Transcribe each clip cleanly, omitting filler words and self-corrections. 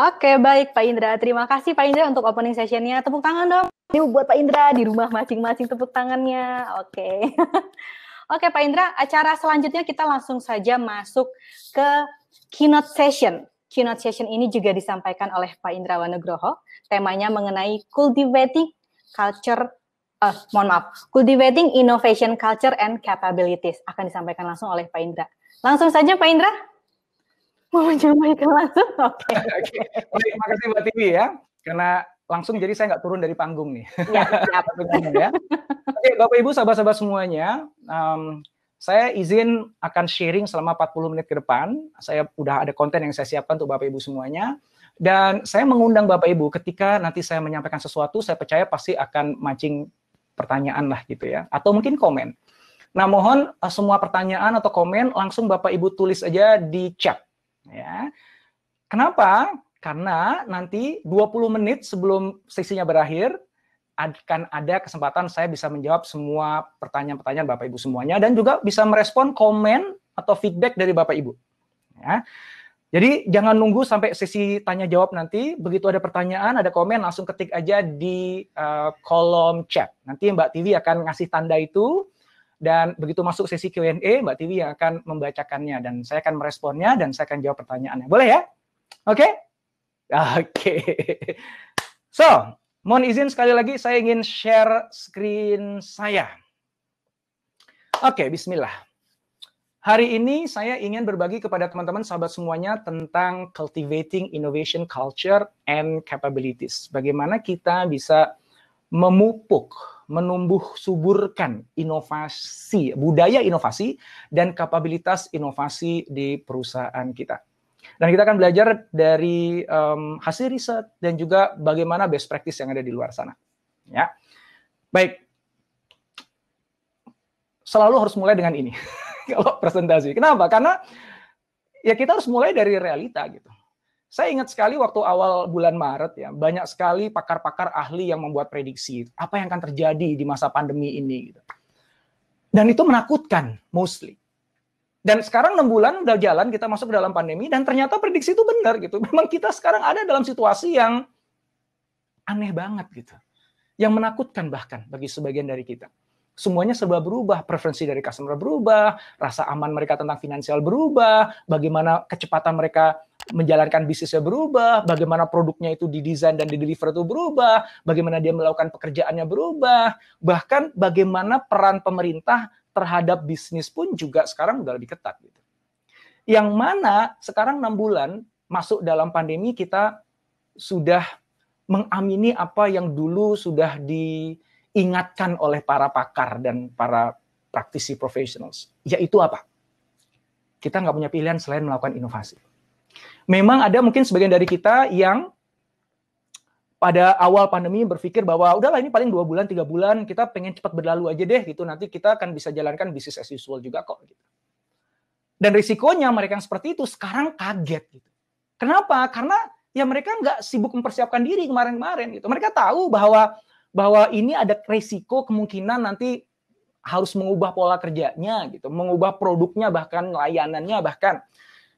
Oke, baik Pak Indra. Terima kasih Pak Indra untuk opening sessionnya. Tepuk tangan dong. Ini buat Pak Indra di rumah masing-masing tepuk tangannya. Oke. Oke Pak Indra, acara selanjutnya kita langsung saja masuk ke keynote session. Keynote session ini juga disampaikan oleh Pak Indrawan Nugroho. Temanya mengenai cultivating cultivating innovation culture and capabilities. Akan disampaikan langsung oleh Pak Indra. Langsung saja Pak Indra. Mau menyampaikan langsung? Oke. Baik, makasih Mbak Tiwi ya. Karena langsung jadi saya nggak turun dari panggung nih. Ya, siap. Ya. Oke, Bapak Ibu, sahabat-sahabat semuanya, saya izin akan sharing selama 40 menit ke depan. Saya udah ada konten yang saya siapkan untuk Bapak Ibu semuanya. Dan saya mengundang Bapak Ibu ketika nanti saya menyampaikan sesuatu, saya percaya pasti akan mancing pertanyaan lah gitu ya. Atau mungkin komen. Nah, mohon semua pertanyaan atau komen langsung Bapak Ibu tulis aja di chat. Ya. Kenapa? Karena nanti 20 menit sebelum sesinya berakhir akan ada kesempatan saya bisa menjawab semua pertanyaan-pertanyaan Bapak Ibu semuanya dan juga bisa merespon komen atau feedback dari Bapak Ibu. Ya. Jadi jangan nunggu sampai sesi tanya jawab nanti, begitu ada pertanyaan, ada komen langsung ketik aja di kolom chat. Nanti Mbak Tiwi akan ngasih tanda itu. Dan begitu masuk sesi Q&A, Mbak Tiwi yang akan membacakannya. Dan saya akan meresponnya dan saya akan jawab pertanyaannya. Boleh ya? Oke? Oke. So, mohon izin sekali lagi saya ingin share screen saya. Oke, bismillah. Hari ini saya ingin berbagi kepada teman-teman sahabat semuanya tentang cultivating innovation culture and capabilities. Bagaimana kita bisa memupuk, menumbuh suburkan inovasi, budaya inovasi, dan kapabilitas inovasi di perusahaan kita. Dan kita akan belajar dari hasil riset dan juga bagaimana best practice yang ada di luar sana. Ya, baik. Selalu harus mulai dengan ini kalau presentasi. Kenapa? Karena ya kita harus mulai dari realita gitu. Saya ingat sekali waktu awal bulan Maret ya, banyak sekali pakar-pakar ahli yang membuat prediksi apa yang akan terjadi di masa pandemi ini gitu. Dan itu menakutkan mostly. Dan sekarang 6 bulan udah jalan kita masuk ke dalam pandemi dan ternyata prediksi itu benar gitu. Memang kita sekarang ada dalam situasi yang aneh banget gitu. Yang menakutkan bahkan bagi sebagian dari kita. Semuanya serba berubah, preferensi dari customer berubah, rasa aman mereka tentang finansial berubah, bagaimana kecepatan mereka menjalankan bisnisnya berubah, bagaimana produknya itu didesain dan dideliver itu berubah, bagaimana dia melakukan pekerjaannya berubah, bahkan bagaimana peran pemerintah terhadap bisnis pun juga sekarang udah lebih ketat. Gitu. Yang mana sekarang 6 bulan masuk dalam pandemi kita sudah mengamini apa yang dulu sudah diingatkan oleh para pakar dan para praktisi professionals. Yaitu apa? Kita nggak punya pilihan selain melakukan inovasi. Memang ada mungkin sebagian dari kita yang pada awal pandemi berpikir bahwa udahlah ini paling 2 bulan, 3 bulan, kita pengen cepat berlalu aja deh gitu, nanti kita akan bisa jalankan bisnis as usual juga kok. Gitu. Dan risikonya mereka yang seperti itu sekarang kaget. Gitu. Kenapa? Karena ya mereka nggak sibuk mempersiapkan diri kemarin-kemarin. Gitu. Mereka tahu bahwa ini ada risiko kemungkinan nanti harus mengubah pola kerjanya, gitu, mengubah produknya bahkan layanannya bahkan.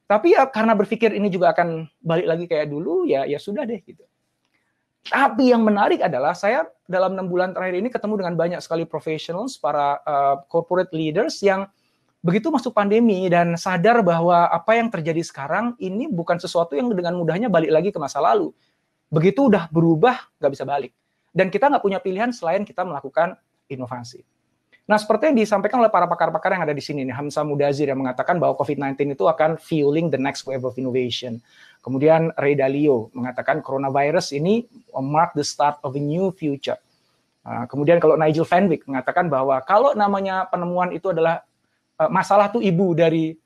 Tapi ya karena berpikir ini juga akan balik lagi kayak dulu, ya sudah deh gitu. Tapi yang menarik adalah saya dalam 6 bulan terakhir ini ketemu dengan banyak sekali professionals, para corporate leaders yang begitu masuk pandemi dan sadar bahwa apa yang terjadi sekarang ini bukan sesuatu yang dengan mudahnya balik lagi ke masa lalu. Begitu udah berubah, nggak bisa balik. Dan kita nggak punya pilihan selain kita melakukan inovasi. Nah, seperti yang disampaikan oleh para pakar-pakar yang ada di sini, nih, Hamzah Mudazir yang mengatakan bahwa COVID-19 itu akan fueling the next wave of innovation. Kemudian Ray Dalio mengatakan coronavirus ini mark the start of a new future. Kemudian kalau Nigel Van Wyk mengatakan bahwa kalau namanya penemuan itu adalah masalah tuh ibu dari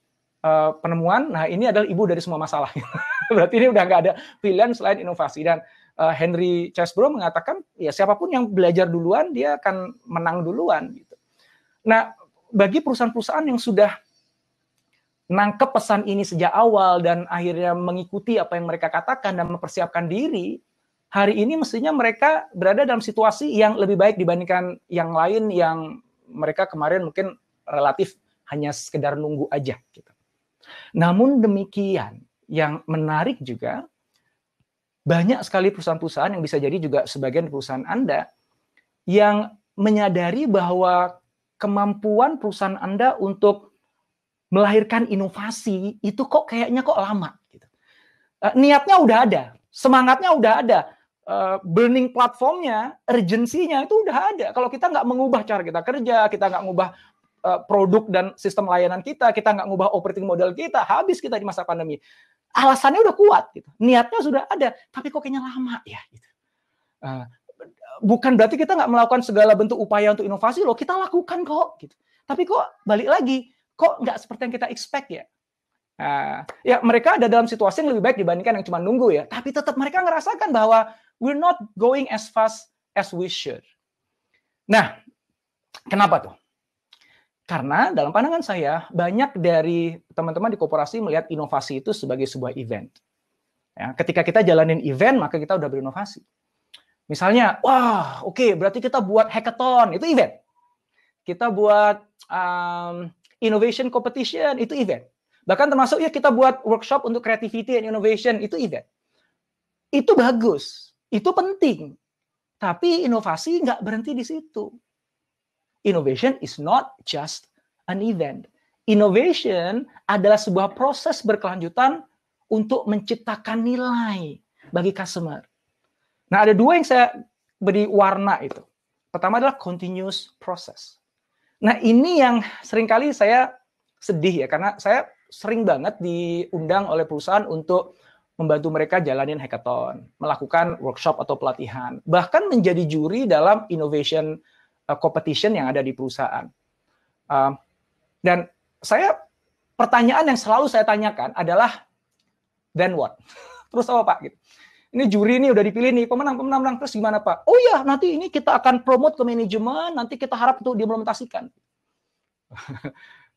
penemuan, nah ini adalah ibu dari semua masalah. Berarti ini udah nggak ada pilihan selain inovasi. Dan Henry Chesbrough mengatakan ya siapapun yang belajar duluan dia akan menang duluan. Gitu. Nah, bagi perusahaan-perusahaan yang sudah nangkep pesan ini sejak awal dan akhirnya mengikuti apa yang mereka katakan dan mempersiapkan diri, hari ini mestinya mereka berada dalam situasi yang lebih baik dibandingkan yang lain yang mereka kemarin mungkin relatif hanya sekedar nunggu aja. Gitu. Namun demikian, yang menarik juga, banyak sekali perusahaan-perusahaan yang bisa jadi juga sebagian perusahaan Anda yang menyadari bahwa kemampuan perusahaan Anda untuk melahirkan inovasi itu kok kayaknya kok lama. Gitu. Niatnya udah ada, semangatnya udah ada, burning platformnya, urgensinya itu udah ada. Kalau kita nggak mengubah cara kita kerja, kita nggak mengubah produk dan sistem layanan kita nggak ngubah operating model kita, habis kita di masa pandemi. Alasannya udah kuat, gitu. Niatnya sudah ada, tapi kok kayaknya lama ya. Gitu. Bukan berarti kita nggak melakukan segala bentuk upaya untuk inovasi loh, kita lakukan kok. Gitu. Tapi kok balik lagi, kok nggak seperti yang kita expect ya. Ya mereka ada dalam situasi yang lebih baik dibandingkan yang cuma nunggu ya, tapi tetap mereka ngerasakan bahwa we're not going as fast as we should. Nah, kenapa tuh? Karena dalam pandangan saya, banyak dari teman-teman di koperasi melihat inovasi itu sebagai sebuah event. Ya, ketika kita jalanin event, maka kita udah berinovasi. Misalnya, wah, oke, berarti kita buat hackathon, itu event. Kita buat innovation competition, itu event. Bahkan termasuk ya kita buat workshop untuk creativity and innovation, itu event. Itu bagus, itu penting. Tapi inovasi nggak berhenti di situ. Innovation is not just an event. Innovation adalah sebuah proses berkelanjutan untuk menciptakan nilai bagi customer. Nah, ada dua yang saya beri warna itu. Pertama adalah continuous process. Nah, ini yang seringkali saya sedih ya, karena saya sering banget diundang oleh perusahaan untuk membantu mereka jalanin hackathon, melakukan workshop atau pelatihan, bahkan menjadi juri dalam innovation competition yang ada di perusahaan. Dan pertanyaan yang selalu saya tanyakan adalah, then what? Terus apa Pak? Gitu. Ini juri ini udah dipilih nih, pemenang, terus gimana Pak? Oh ya, nanti ini kita akan promote ke manajemen, nanti kita harap untuk diimplementasikan.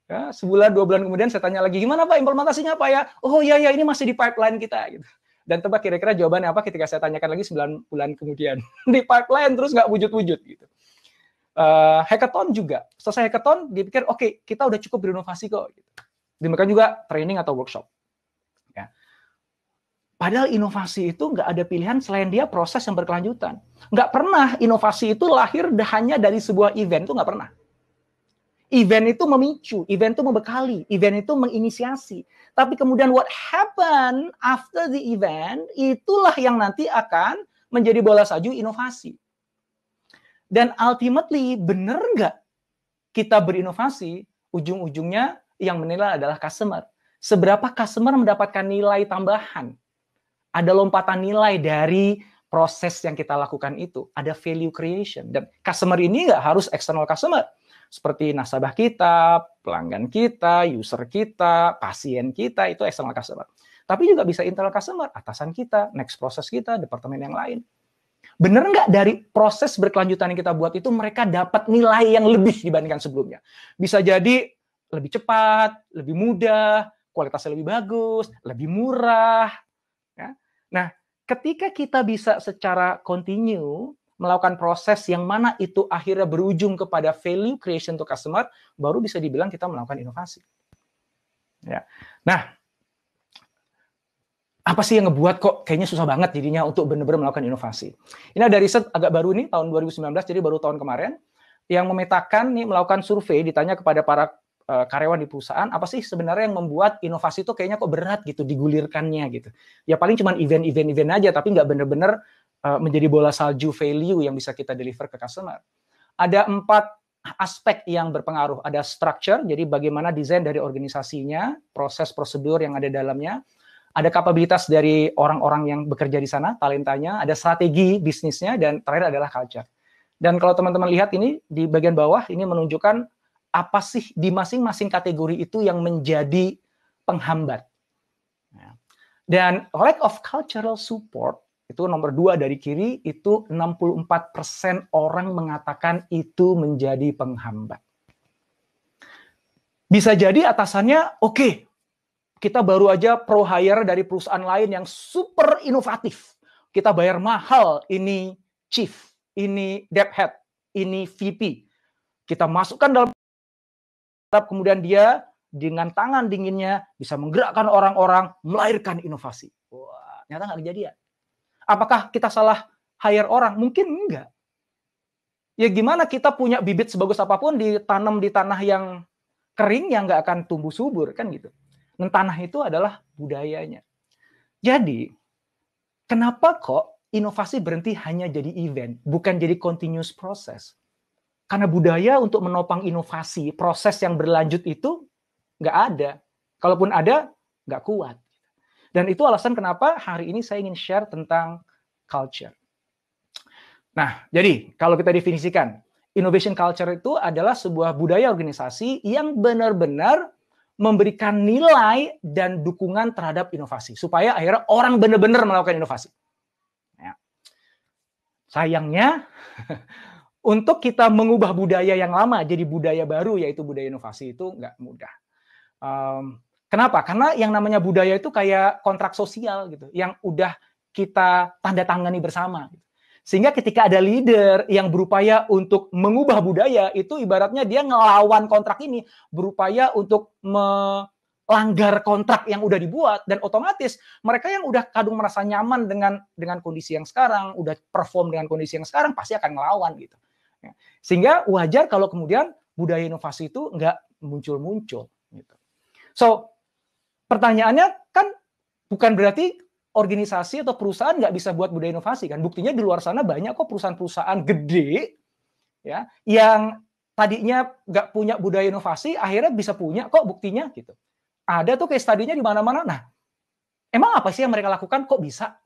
Ya, sebulan, 2 bulan kemudian saya tanya lagi, gimana Pak implementasinya Pak ya? Oh ya, ini masih di pipeline kita. Gitu. Dan tebak kira-kira jawabannya apa ketika saya tanyakan lagi 9 bulan kemudian. Di pipeline terus nggak wujud-wujud. Gitu. Hackathon juga. Selesai hackathon, dipikir, oke, kita udah cukup berinovasi kok. Gitu. Demikian juga training atau workshop. Ya. Padahal inovasi itu nggak ada pilihan selain dia proses yang berkelanjutan. Nggak pernah inovasi itu lahir hanya dari sebuah event, itu nggak pernah. Event itu memicu, event itu membekali, event itu menginisiasi. Tapi kemudian what happen after the event, itulah yang nanti akan menjadi bola salju inovasi. Dan ultimately, benar nggak kita berinovasi, ujung-ujungnya yang menilai adalah customer. Seberapa customer mendapatkan nilai tambahan? Ada lompatan nilai dari proses yang kita lakukan itu. Ada value creation. Dan customer ini nggak harus external customer. Seperti nasabah kita, pelanggan kita, user kita, pasien kita, itu external customer. Tapi juga bisa internal customer, atasan kita, next proses kita, departemen yang lain. Benar nggak dari proses berkelanjutan yang kita buat itu mereka dapat nilai yang lebih dibandingkan sebelumnya? Bisa jadi lebih cepat, lebih mudah, kualitasnya lebih bagus, lebih murah. Ya. Nah, ketika kita bisa secara continue melakukan proses yang mana itu akhirnya berujung kepada value creation to customer, baru bisa dibilang kita melakukan inovasi. Ya. Nah, apa sih yang ngebuat kok kayaknya susah banget jadinya untuk benar-benar melakukan inovasi? Ini ada riset agak baru nih, tahun 2019, jadi baru tahun kemarin, yang memetakan nih, melakukan survei, ditanya kepada para karyawan di perusahaan, apa sih sebenarnya yang membuat inovasi itu kayaknya kok berat gitu, digulirkannya gitu. Ya paling cuma event aja, tapi nggak benar-benar menjadi bola salju value yang bisa kita deliver ke customer. Ada 4 aspek yang berpengaruh. Ada structure, jadi bagaimana desain dari organisasinya, proses prosedur yang ada dalamnya. Ada kapabilitas dari orang-orang yang bekerja di sana, talentanya, ada strategi bisnisnya, dan terakhir adalah culture. Dan kalau teman-teman lihat ini, di bagian bawah, ini menunjukkan apa sih di masing-masing kategori itu yang menjadi penghambat. Dan lack of cultural support, itu nomor 2 dari kiri, itu 64% orang mengatakan itu menjadi penghambat. Bisa jadi atasannya, oke, kita baru aja pro hire dari perusahaan lain yang super inovatif. Kita bayar mahal, ini chief, ini dev head, ini VP. Kita masukkan dalam, kemudian dia dengan tangan dinginnya bisa menggerakkan orang-orang, melahirkan inovasi. Wah, ternyata nggak kejadian. Apakah kita salah hire orang? Mungkin enggak. Ya gimana kita punya bibit sebagus apapun ditanam di tanah yang kering yang nggak akan tumbuh subur, kan gitu. Dan tanah itu adalah budayanya. Jadi, kenapa kok inovasi berhenti hanya jadi event, bukan jadi continuous process? Karena budaya untuk menopang inovasi, proses yang berlanjut itu nggak ada. Kalaupun ada, nggak kuat. Dan itu alasan kenapa hari ini saya ingin share tentang culture. Nah, jadi kalau kita definisikan, innovation culture itu adalah sebuah budaya organisasi yang benar-benar memberikan nilai dan dukungan terhadap inovasi. Supaya akhirnya orang benar-benar melakukan inovasi. Ya. Sayangnya, untuk kita mengubah budaya yang lama jadi budaya baru, yaitu budaya inovasi, itu nggak mudah. Kenapa? Karena yang namanya budaya itu kayak kontrak sosial gitu, yang udah kita tanda tangani bersama. Sehingga ketika ada leader yang berupaya untuk mengubah budaya, itu ibaratnya dia ngelawan kontrak ini, berupaya untuk melanggar kontrak yang udah dibuat, dan otomatis mereka yang udah kadung merasa nyaman dengan kondisi yang sekarang, udah perform dengan kondisi yang sekarang, pasti akan ngelawan gitu. Sehingga wajar kalau kemudian budaya inovasi itu nggak muncul-muncul. Gitu. So, pertanyaannya kan bukan berarti organisasi atau perusahaan nggak bisa buat budaya inovasi kan. Buktinya di luar sana banyak kok perusahaan-perusahaan gede ya yang tadinya nggak punya budaya inovasi, akhirnya bisa punya kok buktinya gitu. Ada tuh case study-nya di mana-mana. Nah, emang apa sih yang mereka lakukan kok bisa?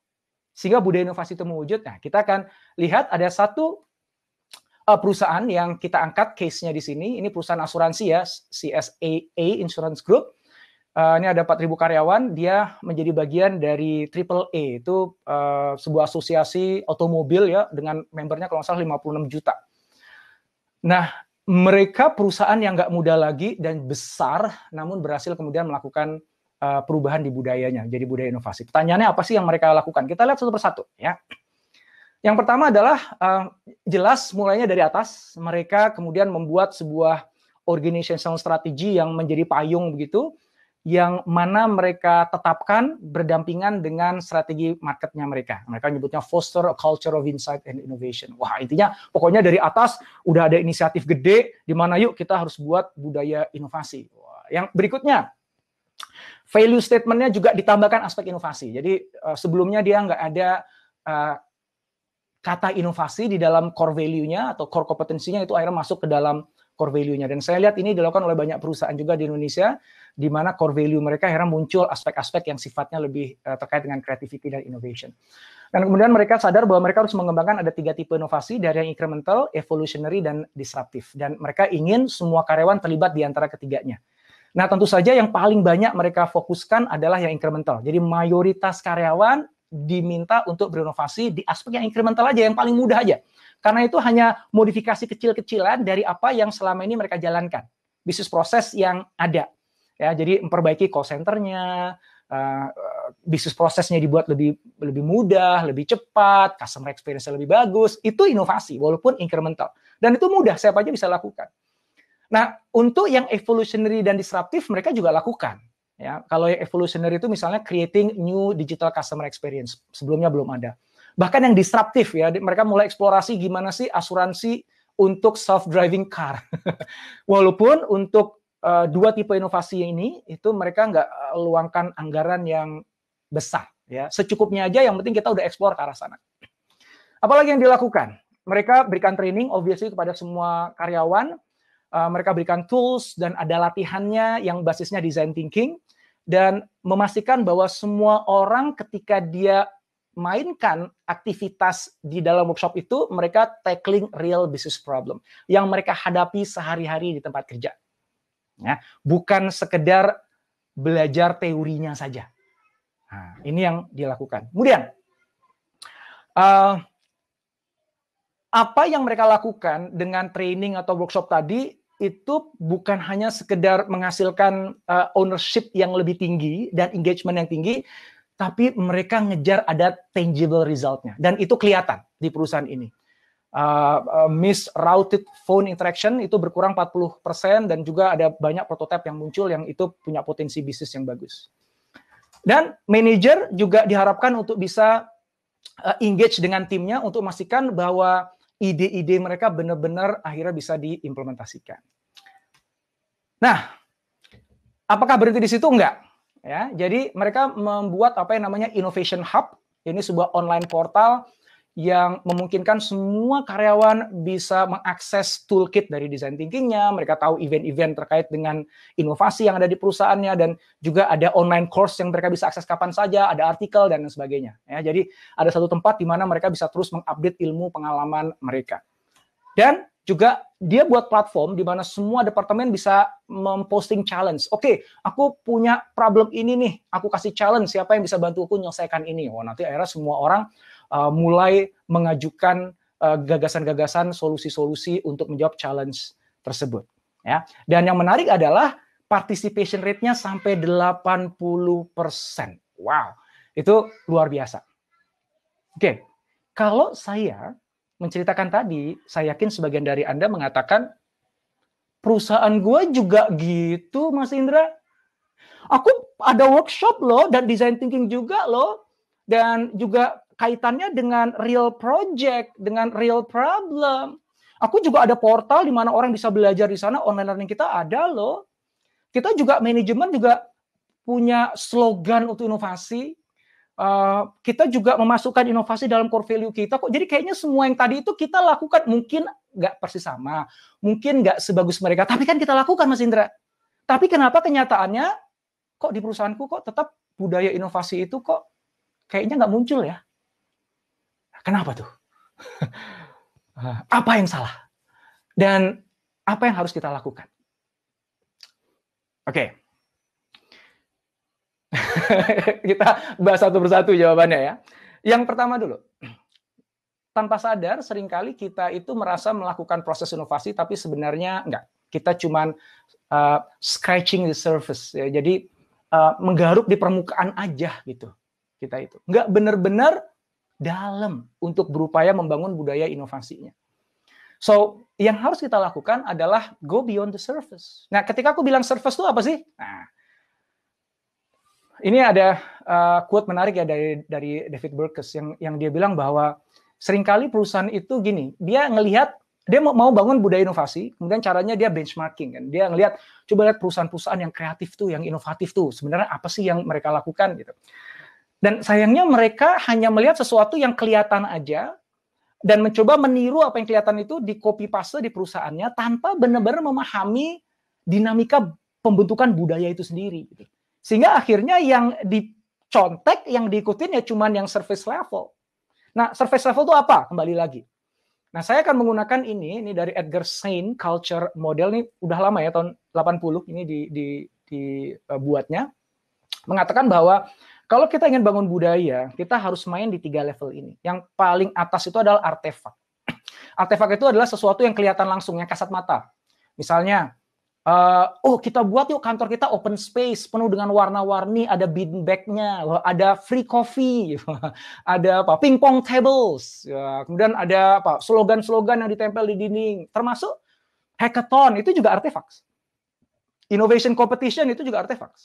Sehingga budaya inovasi itu mewujud. Nah, kita akan lihat ada satu perusahaan yang kita angkat case-nya di sini. Ini perusahaan asuransi ya, CSAA Insurance Group. Ini ada 4.000 karyawan, dia menjadi bagian dari AAA, itu sebuah asosiasi otomobil ya, dengan membernya kalau nggak salah 56 juta. Nah, mereka perusahaan yang nggak muda lagi dan besar, namun berhasil kemudian melakukan perubahan di budayanya, jadi budaya inovasi. Pertanyaannya apa sih yang mereka lakukan? Kita lihat satu persatu ya. Yang pertama adalah jelas mulainya dari atas, mereka kemudian membuat sebuah organizational strategy yang menjadi payung begitu, yang mana mereka tetapkan berdampingan dengan strategi marketnya mereka. Mereka nyebutnya foster a culture of insight and innovation. Wah, intinya pokoknya dari atas udah ada inisiatif gede, di mana yuk kita harus buat budaya inovasi. Wah, yang berikutnya, value statement-nya juga ditambahkan aspek inovasi. Jadi sebelumnya dia nggak ada kata inovasi di dalam core value-nya atau core kompetensinya, itu akhirnya masuk ke dalam core value-nya. Dan saya lihat ini dilakukan oleh banyak perusahaan juga di Indonesia, di mana core value mereka akhirnya muncul aspek-aspek yang sifatnya lebih terkait dengan creativity dan innovation. Dan kemudian mereka sadar bahwa mereka harus mengembangkan ada 3 tipe inovasi, dari yang incremental, evolutionary, dan disruptive. Dan mereka ingin semua karyawan terlibat di antara ketiganya. Nah, tentu saja yang paling banyak mereka fokuskan adalah yang incremental. Jadi mayoritas karyawan diminta untuk berinovasi di aspek yang incremental aja, yang paling mudah aja. Karena itu hanya modifikasi kecil-kecilan dari apa yang selama ini mereka jalankan. Bisnis proses yang ada. Ya, jadi memperbaiki call center-nya, bisnis prosesnya dibuat lebih mudah, lebih cepat, customer experience lebih bagus. Itu inovasi, walaupun incremental. Dan itu mudah, siapa aja bisa lakukan. Nah, untuk yang evolutionary dan disruptive, mereka juga lakukan. Ya, kalau yang evolutionary itu misalnya creating new digital customer experience, sebelumnya belum ada. Bahkan yang disruptive ya, mereka mulai eksplorasi gimana sih asuransi untuk self-driving car. Walaupun untuk 2 tipe inovasi ini, itu mereka nggak luangkan anggaran yang besar. Ya, secukupnya aja, yang penting kita udah explore ke arah sana. Apalagi yang dilakukan? Mereka berikan training, obviously, kepada semua karyawan. Mereka berikan tools dan ada latihannya yang basisnya design thinking, dan memastikan bahwa semua orang ketika dia mainkan aktivitas di dalam workshop itu, mereka tackling real business problem yang mereka hadapi sehari-hari di tempat kerja. Ya, bukan sekedar belajar teorinya saja. Nah, ini yang dilakukan. Kemudian, apa yang mereka lakukan dengan training atau workshop tadi, itu bukan hanya sekedar menghasilkan ownership yang lebih tinggi dan engagement yang tinggi, tapi mereka ngejar ada tangible result-nya. Dan itu kelihatan di perusahaan ini. Misrouted phone interaction itu berkurang 40%, dan juga ada banyak prototipe yang muncul yang itu punya potensi bisnis yang bagus. Dan manajer juga diharapkan untuk bisa engage dengan timnya untuk memastikan bahwa ide-ide mereka benar-benar akhirnya bisa diimplementasikan. Nah, apakah berhenti di situ? Enggak. Ya, jadi mereka membuat apa yang namanya Innovation Hub. Ini sebuah online portal yang memungkinkan semua karyawan bisa mengakses toolkit dari design thinking-nya, mereka tahu event-event terkait dengan inovasi yang ada di perusahaannya, dan juga ada online course yang mereka bisa akses kapan saja, ada artikel, dan sebagainya. Ya, jadi ada satu tempat di mana mereka bisa terus mengupdate ilmu pengalaman mereka. Dan juga dia buat platform di mana semua departemen bisa memposting challenge. Oke, aku punya problem ini nih, aku kasih challenge, siapa yang bisa bantu aku menyelesaikan ini. Oh, nanti akhirnya semua orang mulai mengajukan gagasan-gagasan, solusi-solusi untuk menjawab challenge tersebut. Ya. Dan yang menarik adalah participation rate-nya sampai 80%. Wow, itu luar biasa. Oke, kalau saya menceritakan tadi, saya yakin sebagian dari Anda mengatakan, perusahaan gue juga gitu, Mas Indra. Aku ada workshop loh, dan design thinking juga loh, dan juga kaitannya dengan real project, dengan real problem. Aku juga ada portal di mana orang bisa belajar di sana, online learning kita ada loh. Kita juga manajemen juga punya slogan untuk inovasi. Kita juga memasukkan inovasi dalam core value kita kok. Jadi kayaknya semua yang tadi itu kita lakukan, mungkin nggak persis sama, mungkin nggak sebagus mereka, tapi kan kita lakukan, Mas Indra. Tapi kenapa kenyataannya kok di perusahaanku kok tetap budaya inovasi itu kok kayaknya nggak muncul ya? Kenapa tuh? Apa yang salah? Dan apa yang harus kita lakukan? Oke. Kita bahas satu persatu jawabannya ya. Yang pertama dulu. Tanpa sadar seringkali kita itu merasa melakukan proses inovasi tapi sebenarnya enggak. Kita cuman scratching the surface ya. Jadi menggaruk di permukaan aja gitu. Kita itu. Enggak benar-benar dalam untuk berupaya membangun budaya inovasinya. So, yang harus kita lakukan adalah go beyond the surface. Nah, ketika aku bilang surface itu apa sih? Nah, ini ada quote menarik ya dari David Burkus yang dia bilang bahwa seringkali perusahaan itu gini, dia ngelihat dia mau bangun budaya inovasi, kemudian caranya dia benchmarking kan. Dia ngelihat coba lihat perusahaan-perusahaan yang kreatif tuh, yang inovatif tuh, sebenarnya apa sih yang mereka lakukan gitu. Dan sayangnya mereka hanya melihat sesuatu yang kelihatan aja dan mencoba meniru apa yang kelihatan itu di copy paste di perusahaannya tanpa benar-benar memahami dinamika pembentukan budaya itu sendiri. Gitu. Sehingga akhirnya yang dicontek, yang diikutin ya cuman yang surface level. Nah, surface level itu apa? Kembali lagi. Nah, saya akan menggunakan ini dari Edgar Sain Culture Model, ini udah lama ya, tahun 80 ini dibuatnya. Mengatakan bahwa kalau kita ingin bangun budaya, kita harus main di 3 level ini. Yang paling atas itu adalah artefak. Artefak itu adalah sesuatu yang kelihatan langsung, yang kasat mata. Misalnya, kita buat yuk kantor kita open space, penuh dengan warna-warni, ada bean bag-nya, ada free coffee, ada apa ping-pong tables, ya, kemudian ada apa slogan-slogan yang ditempel di dinding, termasuk hackathon, itu juga artefak. Innovation competition itu juga artefak.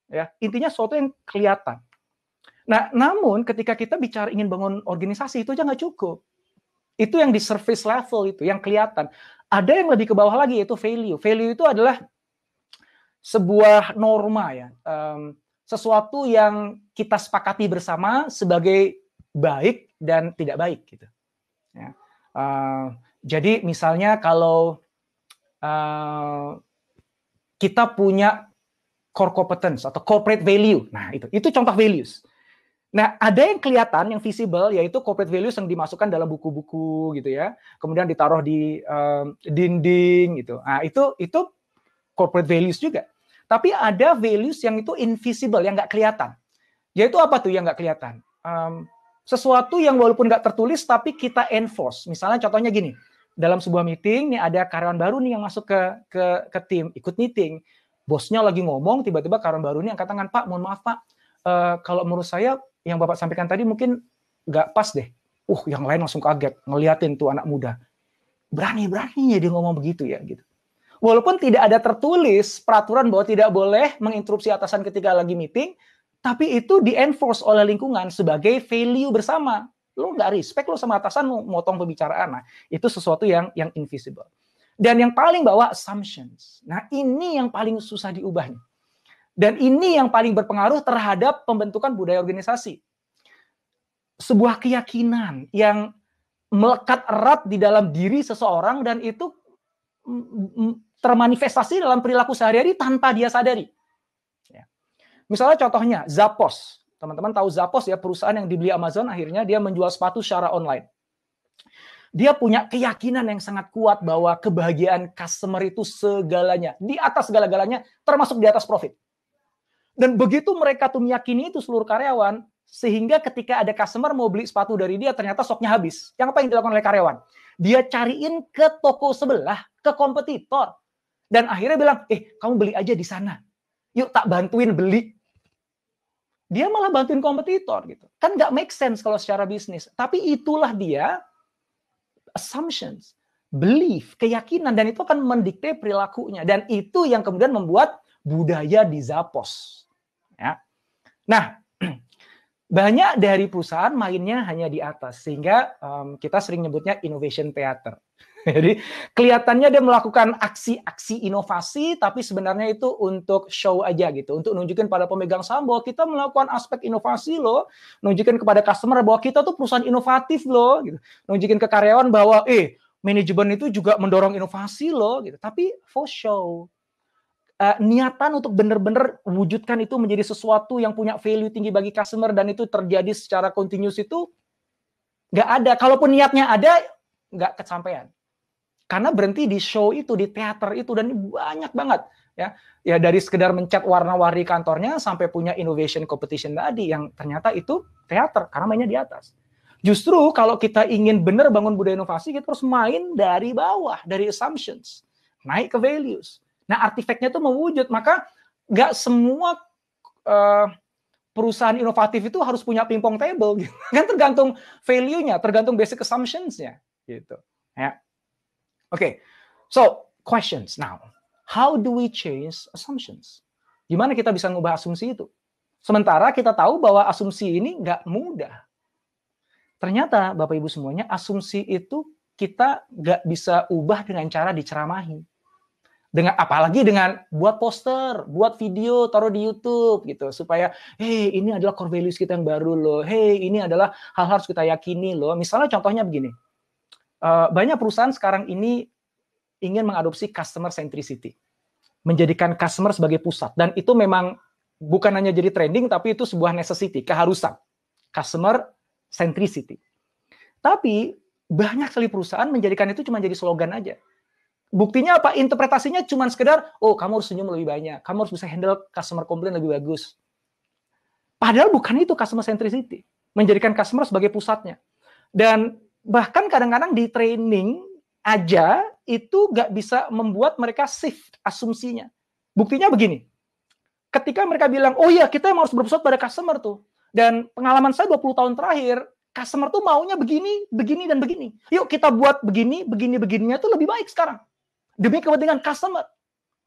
Ya, intinya sesuatu yang kelihatan. Nah, namun ketika kita bicara ingin bangun organisasi, itu aja nggak cukup. Itu yang di surface level itu, yang kelihatan. Ada yang lebih ke bawah lagi, yaitu value. Value itu adalah sebuah norma ya, sesuatu yang kita sepakati bersama sebagai baik dan tidak baik gitu. Ya. Jadi misalnya kalau kita punya core competence atau corporate value, nah itu contoh values. Nah, ada yang kelihatan, yang visible, yaitu corporate values yang dimasukkan dalam buku-buku gitu ya, kemudian ditaruh di dinding gitu. Nah, itu corporate values juga. Tapi ada values yang itu invisible, yang nggak kelihatan. Yaitu apa tuh yang nggak kelihatan? Sesuatu yang walaupun nggak tertulis, tapi kita enforce. Misalnya contohnya gini, dalam sebuah meeting, nih ada karyawan baru nih yang masuk ke tim, ikut meeting. Bosnya lagi ngomong, tiba-tiba karyawan baru ini angkat tangan, Pak, mohon maaf Pak, kalau menurut saya yang Bapak sampaikan tadi mungkin nggak pas deh. Yang lain langsung kaget ngeliatin tuh anak muda. Berani-beraninya dia ngomong begitu ya gitu. Walaupun tidak ada tertulis peraturan bahwa tidak boleh menginterupsi atasan ketika lagi meeting, tapi itu di-enforce oleh lingkungan sebagai value bersama. Lo nggak respect lo sama atasan, lo motong pembicaraan. Nah, itu sesuatu yang invisible. Dan yang paling bawah assumptions. Nah, ini yang paling susah diubah nih. Dan ini yang paling berpengaruh terhadap pembentukan budaya organisasi. Sebuah keyakinan yang melekat erat di dalam diri seseorang dan itu termanifestasi dalam perilaku sehari-hari tanpa dia sadari. Ya. Misalnya contohnya Zappos. Teman-teman tahu Zappos ya, perusahaan yang dibeli Amazon, akhirnya dia menjual sepatu secara online. Dia punya keyakinan yang sangat kuat bahwa kebahagiaan customer itu segalanya. Di atas segala-galanya, termasuk di atas profit. Dan begitu mereka tuh meyakini itu seluruh karyawan, sehingga ketika ada customer mau beli sepatu dari dia, ternyata stoknya habis. Yang apa yang dilakukan oleh karyawan? Dia cariin ke toko sebelah, ke kompetitor. Dan akhirnya bilang, kamu beli aja di sana. Yuk tak bantuin beli. Dia malah bantuin kompetitor gitu. Kan nggak make sense kalau secara bisnis. Tapi itulah dia assumptions, belief, keyakinan, dan itu akan mendikte perilakunya. Dan itu yang kemudian membuat budaya di Zappos. Ya. Nah, banyak dari perusahaan mainnya hanya di atas. Sehingga kita sering nyebutnya innovation theater. Jadi kelihatannya dia melakukan aksi-aksi inovasi, tapi sebenarnya itu untuk show aja gitu, untuk nunjukin pada pemegang saham bahwa kita melakukan aspek inovasi loh, nunjukin kepada customer bahwa kita tuh perusahaan inovatif loh, gitu. Nunjukin ke karyawan bahwa manajemen itu juga mendorong inovasi loh, gitu. Tapi for show. Niatan untuk benar-benar wujudkan itu menjadi sesuatu yang punya value tinggi bagi customer dan itu terjadi secara continuous itu nggak ada. Kalaupun niatnya ada, nggak kesampaian. Karena berhenti di show itu, di teater itu, dan banyak banget ya dari sekedar mencat warna-warni kantornya sampai punya innovation competition tadi yang ternyata itu teater karena mainnya di atas. Justru kalau kita ingin benar bangun budaya inovasi, kita harus main dari bawah, dari assumptions, naik ke values. Nah, artifaknya itu mewujud, maka nggak semua perusahaan inovatif itu harus punya ping-pong table, gitu. Kan tergantung value-nya, tergantung basic assumptions-nya, gitu. Ya. Okay, so questions now. How do we change assumptions? Gimana kita bisa ngubah asumsi itu? Sementara kita tahu bahwa asumsi ini nggak mudah. Ternyata, Bapak Ibu semuanya, asumsi itu kita nggak bisa ubah dengan cara diceramahi. Apalagi dengan buat poster, buat video, taruh di YouTube gitu, supaya, ini adalah core values kita yang baru loh. Ini adalah hal-hal harus kita yakini loh. Misalnya contohnya begini. Banyak perusahaan sekarang ini ingin mengadopsi customer centricity, menjadikan customer sebagai pusat, dan itu memang bukan hanya jadi trending, tapi itu sebuah necessity, keharusan, customer centricity. Tapi banyak sekali perusahaan menjadikan itu cuma jadi slogan aja. Buktinya apa? Interpretasinya cuma sekedar, kamu harus senyum lebih banyak, kamu harus bisa handle customer complaint lebih bagus. Padahal bukan itu customer centricity, menjadikan customer sebagai pusatnya. Dan bahkan kadang-kadang di training aja itu nggak bisa membuat mereka shift asumsinya. Buktinya begini, ketika mereka bilang, kita harus berpusat pada customer tuh. Dan pengalaman saya 20 tahun terakhir, customer tuh maunya begini, begini, dan begini. Yuk kita buat begini, begininya tuh lebih baik sekarang. Demi kepentingan customer.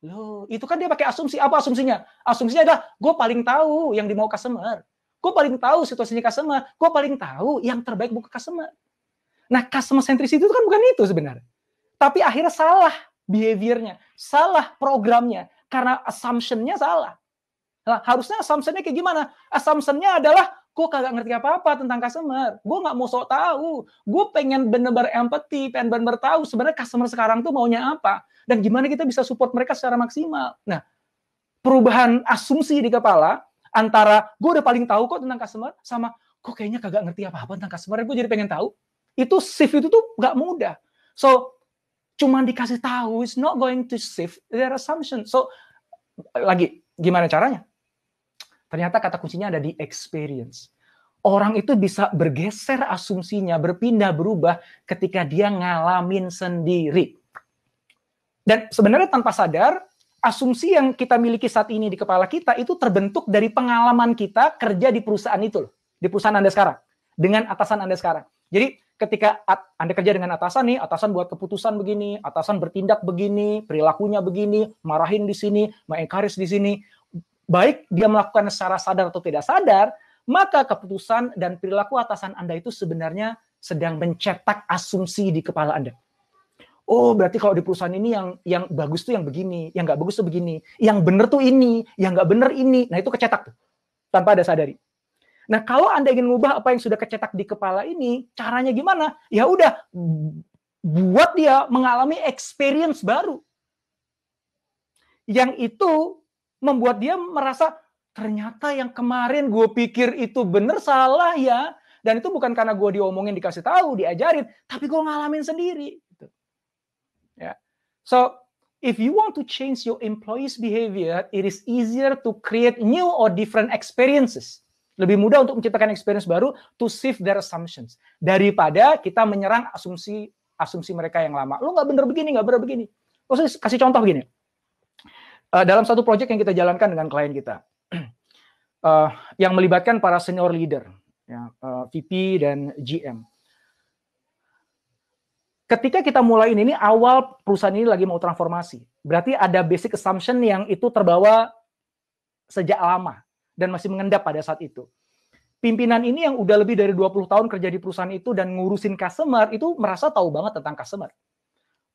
Loh, itu kan dia pakai asumsi. Apa asumsinya? Asumsinya adalah, gue paling tahu yang dimau customer. Gue paling tahu situasinya customer. Gue paling tahu yang terbaik buat customer. Nah, customer centricity itu kan bukan itu sebenarnya. Tapi akhirnya salah behavior-nya, salah programnya, karena assumption-nya salah. Nah, harusnya assumption-nya kayak gimana? Assumption-nya adalah, gue kagak ngerti apa-apa tentang customer. Gue nggak mau sok tahu. Gue pengen bener-bener empathy, pengen bener-bener tahu sebenarnya customer sekarang tuh maunya apa. Dan gimana kita bisa support mereka secara maksimal. Nah, perubahan asumsi di kepala, antara gue udah paling tahu kok tentang customer, sama kok kayaknya kagak ngerti apa-apa tentang customer, gue jadi pengen tahu. Itu shift itu tuh nggak mudah. So, cuman dikasih tahu, it's not going to shift their assumption. So, lagi, gimana caranya? Ternyata kata kuncinya ada di experience. Orang itu bisa bergeser asumsinya, berpindah, berubah ketika dia ngalamin sendiri. Dan sebenarnya tanpa sadar, asumsi yang kita miliki saat ini di kepala kita itu terbentuk dari pengalaman kita kerja di perusahaan itu loh. Di perusahaan Anda sekarang. Dengan atasan Anda sekarang. Jadi ketika Anda kerja dengan atasan nih, atasan buat keputusan begini, atasan bertindak begini, perilakunya begini, marahin di sini, mengencourage di sini. Baik dia melakukan secara sadar atau tidak sadar, maka keputusan dan perilaku atasan Anda itu sebenarnya sedang mencetak asumsi di kepala Anda. Oh, berarti kalau di perusahaan ini yang bagus tuh yang begini, yang nggak bagus tuh begini, yang benar tuh ini, yang nggak benar ini. Nah, itu kecetak tuh, tanpa Anda sadari. Nah, kalau Anda ingin mengubah apa yang sudah kecetak di kepala ini, caranya gimana? Ya udah, buat dia mengalami experience baru. Yang itu membuat dia merasa, ternyata yang kemarin gue pikir itu benar salah ya. Dan itu bukan karena gue diomongin, dikasih tahu, diajarin, tapi gue ngalamin sendiri. Yeah. So, if you want to change your employees' behavior, it is easier to create new or different experiences. Lebih mudah untuk menciptakan experience baru to shift their assumptions. Daripada kita menyerang asumsi mereka yang lama. Lu nggak bener begini, nggak bener begini. Kasih contoh begini. Dalam satu project yang kita jalankan dengan klien kita, yang melibatkan para senior leader, ya, VP dan GM. Ketika kita mulai ini awal perusahaan ini lagi mau transformasi. Berarti ada basic assumption yang itu terbawa sejak lama dan masih mengendap pada saat itu. Pimpinan ini yang udah lebih dari 20 tahun kerja di perusahaan itu dan ngurusin customer, itu merasa tahu banget tentang customer.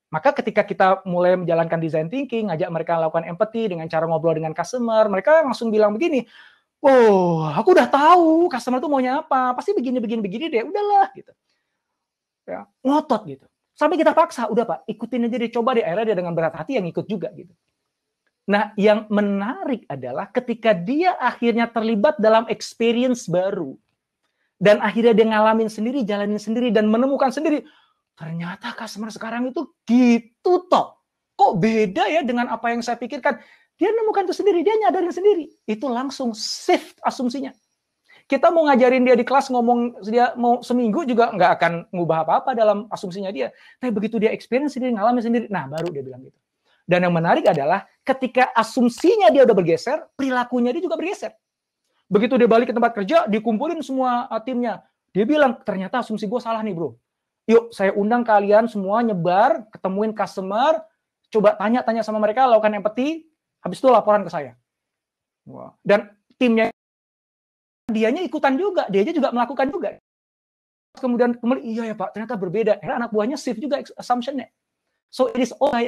Maka ketika kita mulai menjalankan design thinking, ngajak mereka melakukan empathy dengan cara ngobrol dengan customer, mereka langsung bilang begini, oh, aku udah tahu customer tuh maunya apa, pasti begini deh, udahlah gitu. Ya, ngotot gitu. Sampai kita paksa, udah Pak, ikutin aja deh, coba deh. Akhirnya dia dengan berat hati yang ikut juga gitu. Nah, yang menarik adalah ketika dia akhirnya terlibat dalam experience baru. Dan akhirnya dia ngalamin sendiri, jalanin sendiri, dan menemukan sendiri. Ternyata customer sekarang itu gitu toh. Kok beda ya dengan apa yang saya pikirkan. Dia nemukan itu sendiri, dia nyadarin sendiri. Itu langsung shift asumsinya. Kita mau ngajarin dia di kelas ngomong, dia mau seminggu juga nggak akan ngubah apa-apa dalam asumsinya dia. Tapi begitu dia experience sendiri, ngalamin sendiri, nah baru dia bilang gitu. Dan yang menarik adalah ketika asumsinya dia udah bergeser, perilakunya dia juga bergeser. Begitu dia balik ke tempat kerja, dikumpulin semua timnya. Dia bilang, ternyata asumsi gue salah nih bro. Yuk, saya undang kalian semua nyebar, ketemuin customer, coba tanya-tanya sama mereka, lakukan empathy, habis itu laporan ke saya. Wow. Dan timnya dianya ikutan juga, dia juga melakukan juga. Kemudian iya ya Pak, ternyata berbeda. Akhirnya anak buahnya shift juga assumption-nya. So it is all by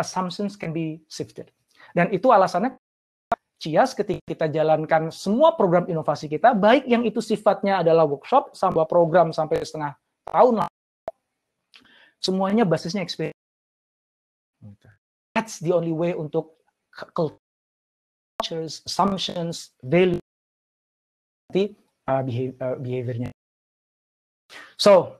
assumptions can be shifted. Dan itu alasannya Cias ketika kita jalankan semua program inovasi kita, baik yang itu sifatnya adalah workshop, sampai program sampai setengah tahun lah. Semuanya basisnya experience. That's the only way untuk cultures, assumptions, value, behaviornya. So,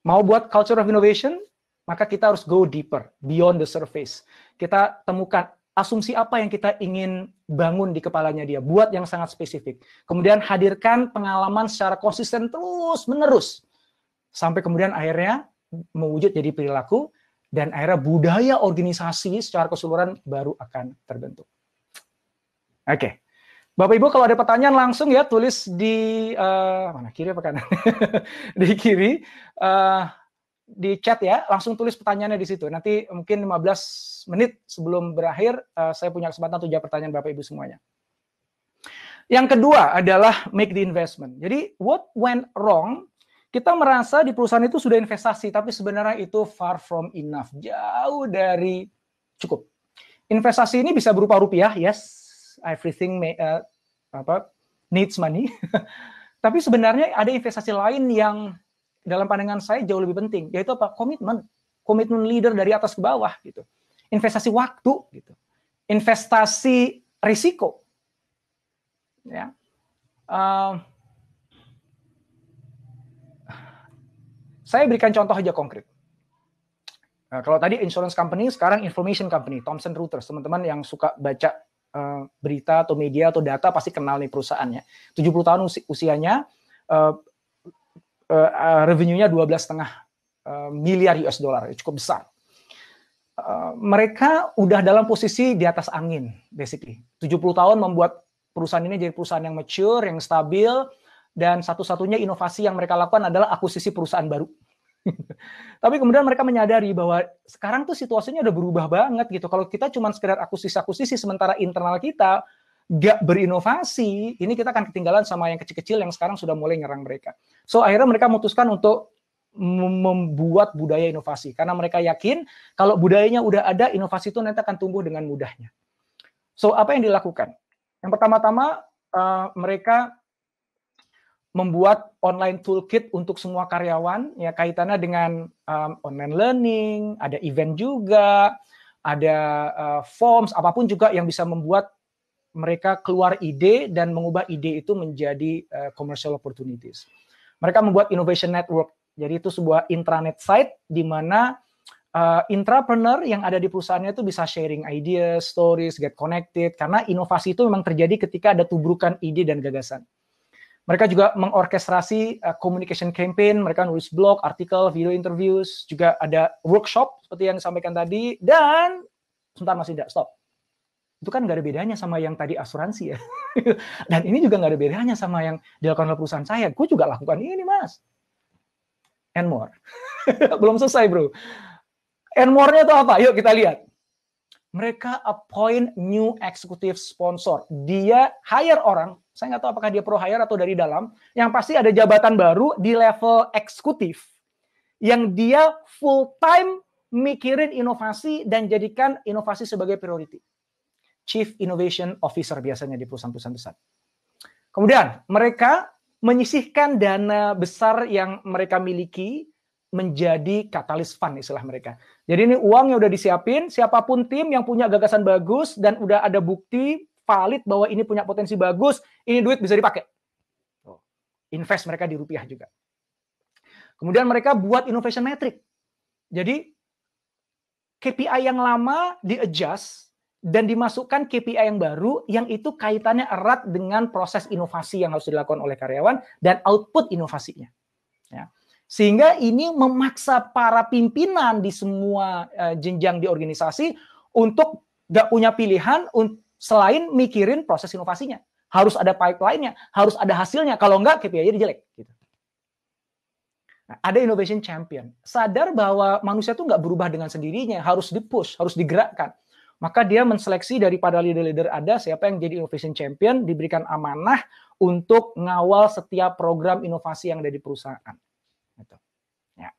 mau buat culture of innovation, maka kita harus go deeper, beyond the surface. Kita temukan asumsi apa yang kita ingin bangun di kepalanya dia, buat yang sangat spesifik. Kemudian hadirkan pengalaman secara konsisten terus-menerus. Sampai kemudian akhirnya mewujud jadi perilaku, dan akhirnya budaya organisasi secara keseluruhan baru akan terbentuk. Oke. Bapak Ibu kalau ada pertanyaan langsung ya tulis di mana kiri apa kanan? Di kiri di chat ya, langsung tulis pertanyaannya di situ. Nanti mungkin 15 menit sebelum berakhir saya punya kesempatan untuk jawab pertanyaan Bapak Ibu semuanya. Yang kedua adalah make the investment. Jadi what went wrong? Kita merasa di perusahaan itu sudah investasi, tapi sebenarnya itu far from enough, jauh dari cukup. Investasi ini bisa berupa rupiah, yes. Everything needs money. Tapi sebenarnya ada investasi lain yang dalam pandangan saya jauh lebih penting, yaitu apa? Komitmen leader dari atas ke bawah gitu. Investasi waktu gitu. Investasi risiko. Ya. Saya berikan contoh aja konkret. Kalau tadi insurance company, sekarang information company, Thomson Reuters. Teman-teman yang suka baca berita atau media atau data pasti kenal nih perusahaannya. 70 tahun usianya, revenue-nya 12,5 miliar US dollar, cukup besar. Mereka udah dalam posisi di atas angin, basically. 70 tahun membuat perusahaan ini jadi perusahaan yang mature, yang stabil, dan satu-satunya inovasi yang mereka lakukan adalah akuisisi perusahaan baru. Tapi kemudian mereka menyadari bahwa sekarang tuh situasinya udah berubah banget gitu. Kalau kita cuma sekedar akuisisi sementara internal kita nggak berinovasi, ini kita akan ketinggalan sama yang kecil-kecil yang sekarang sudah mulai nyerang mereka. So akhirnya mereka memutuskan untuk membuat budaya inovasi, karena mereka yakin kalau budayanya udah ada, inovasi itu nanti akan tumbuh dengan mudahnya. So apa yang dilakukan? Yang pertama-tama mereka membuat online toolkit untuk semua karyawan, ya kaitannya dengan online learning, ada event juga, ada forms, apapun juga yang bisa membuat mereka keluar ide dan mengubah ide itu menjadi commercial opportunities. Mereka membuat innovation network, jadi itu sebuah intranet site di mana intrapreneur yang ada di perusahaannya itu bisa sharing ideas, stories, get connected, karena inovasi itu memang terjadi ketika ada tubrukan ide dan gagasan. Mereka juga mengorkestrasi communication campaign, mereka nulis blog, artikel, video interviews, juga ada workshop seperti yang disampaikan tadi, dan sebentar masih tidak, stop. Itu kan nggak ada bedanya sama yang tadi asuransi ya. Dan ini juga nggak ada bedanya sama yang dilakukan oleh perusahaan saya. Gue juga lakukan ini, Mas. And more. Belum selesai, bro. And more-nya itu apa? Yuk kita lihat. Mereka appoint new executive sponsor. Dia hire orang, saya nggak tahu apakah dia pro hire atau dari dalam, yang pasti ada jabatan baru di level eksekutif, yang dia full time mikirin inovasi dan jadikan inovasi sebagai priority. Chief Innovation Officer biasanya di perusahaan-perusahaan besar. Kemudian mereka menyisihkan dana besar yang mereka miliki menjadi katalis fund istilah mereka. Jadi ini uang yang udah disiapin, siapapun tim yang punya gagasan bagus dan udah ada bukti valid bahwa ini punya potensi bagus, ini duit bisa dipakai. Invest mereka di rupiah juga. Kemudian mereka buat innovation metric. Jadi KPI yang lama di-adjust dan dimasukkan KPI yang baru yang itu kaitannya erat dengan proses inovasi yang harus dilakukan oleh karyawan dan output inovasinya. Ya. Sehingga ini memaksa para pimpinan di semua jenjang di organisasi untuk nggak punya pilihan selain mikirin proses inovasinya. Harus ada pipeline-nya, harus ada hasilnya. Kalau nggak, KPI-nya jelek. Gitu. Nah, ada innovation champion. Sadar bahwa manusia itu nggak berubah dengan sendirinya, harus di-push, harus digerakkan. Maka dia menseleksi daripada leader-leader ada, siapa yang jadi innovation champion, diberikan amanah untuk ngawal setiap program inovasi yang ada di perusahaan. Gitu. Ya.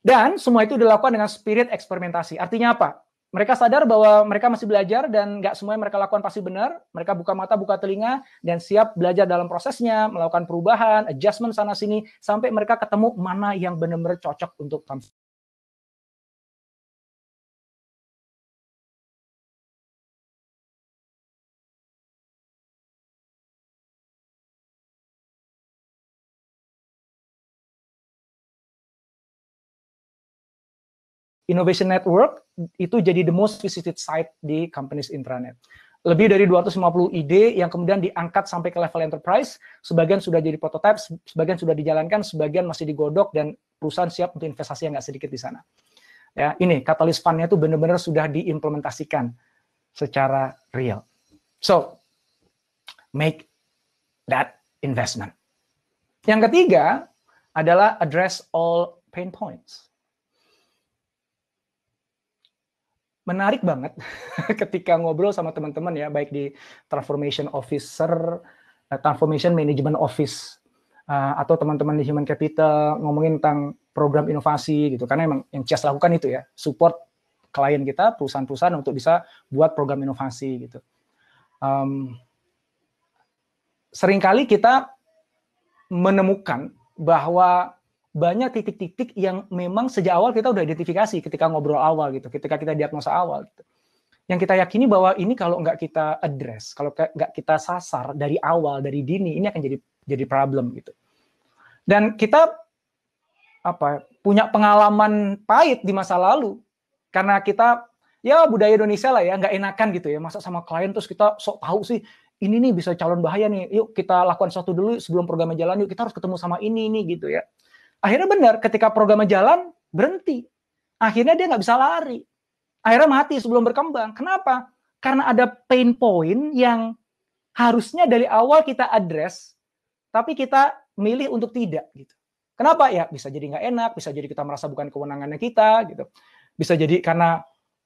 Dan semua itu dilakukan dengan spirit eksperimentasi. Artinya apa? Mereka sadar bahwa mereka masih belajar dan nggak semua yang mereka lakukan pasti benar. Mereka buka mata, buka telinga, dan siap belajar dalam prosesnya, melakukan perubahan, adjustment sana-sini, sampai mereka ketemu mana yang benar-benar cocok untuk transformasi. Innovation Network itu jadi the most visited site di companies intranet. Lebih dari 250 ide yang kemudian diangkat sampai ke level enterprise, sebagian sudah jadi prototype, sebagian sudah dijalankan, sebagian masih digodok, dan perusahaan siap untuk investasi yang nggak sedikit di sana. Ya, ini Catalyst Fund-nya itu benar-benar sudah diimplementasikan secara real. So, make that investment. Yang ketiga adalah address all pain points. Menarik banget ketika ngobrol sama teman-teman ya, baik di transformation officer, transformation management office, atau teman-teman di human capital ngomongin tentang program inovasi gitu. Karena emang yang CIAS lakukan itu ya, support klien kita, perusahaan-perusahaan untuk bisa buat program inovasi gitu. Seringkali kita menemukan bahwa banyak titik-titik yang memang sejak awal kita udah identifikasi ketika ngobrol awal gitu, ketika kita diagnosa awal gitu. Yang kita yakini bahwa ini kalau nggak kita address, kalau nggak kita sasar dari awal, dari dini, ini akan jadi problem gitu. Dan kita punya pengalaman pahit di masa lalu karena kita ya budaya Indonesia lah ya, nggak enakan gitu ya, masa sama klien terus kita sok tahu sih ini nih bisa calon bahaya nih, yuk kita lakukan sesuatu dulu sebelum programnya jalan, yuk kita harus ketemu sama ini gitu ya. Akhirnya benar, ketika programnya jalan, berhenti. Akhirnya dia nggak bisa lari. Akhirnya mati sebelum berkembang. Kenapa? Karena ada pain point yang harusnya dari awal kita address, tapi kita milih untuk tidak. Gitu. Kenapa? Ya bisa jadi nggak enak, bisa jadi kita merasa bukan kewenangannya kita. Gitu. Bisa jadi karena,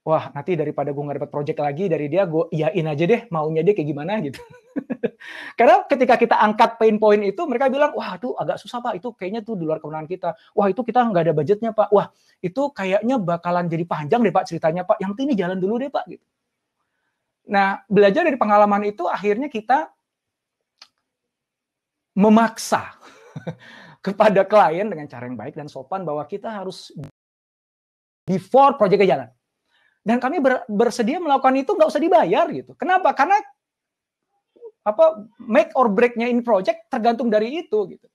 wah nanti daripada gue nggak dapat project lagi dari dia, gue iyain aja deh maunya dia kayak gimana gitu. Karena ketika kita angkat pain point itu, mereka bilang, wah itu agak susah Pak, itu kayaknya tuh di luar kewenangan kita. Wah itu kita nggak ada budgetnya Pak. Wah itu kayaknya bakalan jadi panjang deh Pak ceritanya Pak. Yang penting ini jalan dulu deh Pak. Gitu. Nah belajar dari pengalaman itu akhirnya kita memaksa kepada klien dengan cara yang baik dan sopan bahwa kita harus before project jalan. Dan kami bersedia melakukan itu nggak usah dibayar gitu. Kenapa? Karena make or break-nya in project tergantung dari itu gitu.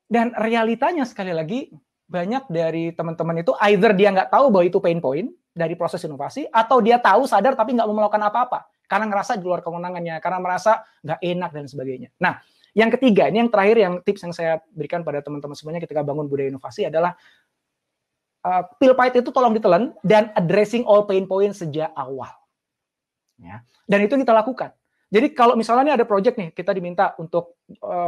Dan realitanya sekali lagi banyak dari teman-teman itu either dia nggak tahu bahwa itu pain point dari proses inovasi, atau dia tahu sadar tapi nggak mau melakukan apa-apa karena ngerasa di luar kewenangannya, karena merasa nggak enak dan sebagainya. Nah, yang ketiga ini yang terakhir, yang tips yang saya berikan pada teman-teman semuanya ketika bangun budaya inovasi adalah pil pahit itu tolong ditelan dan addressing all pain points sejak awal. Ya. Dan itu kita lakukan. Jadi kalau misalnya ada project nih, kita diminta untuk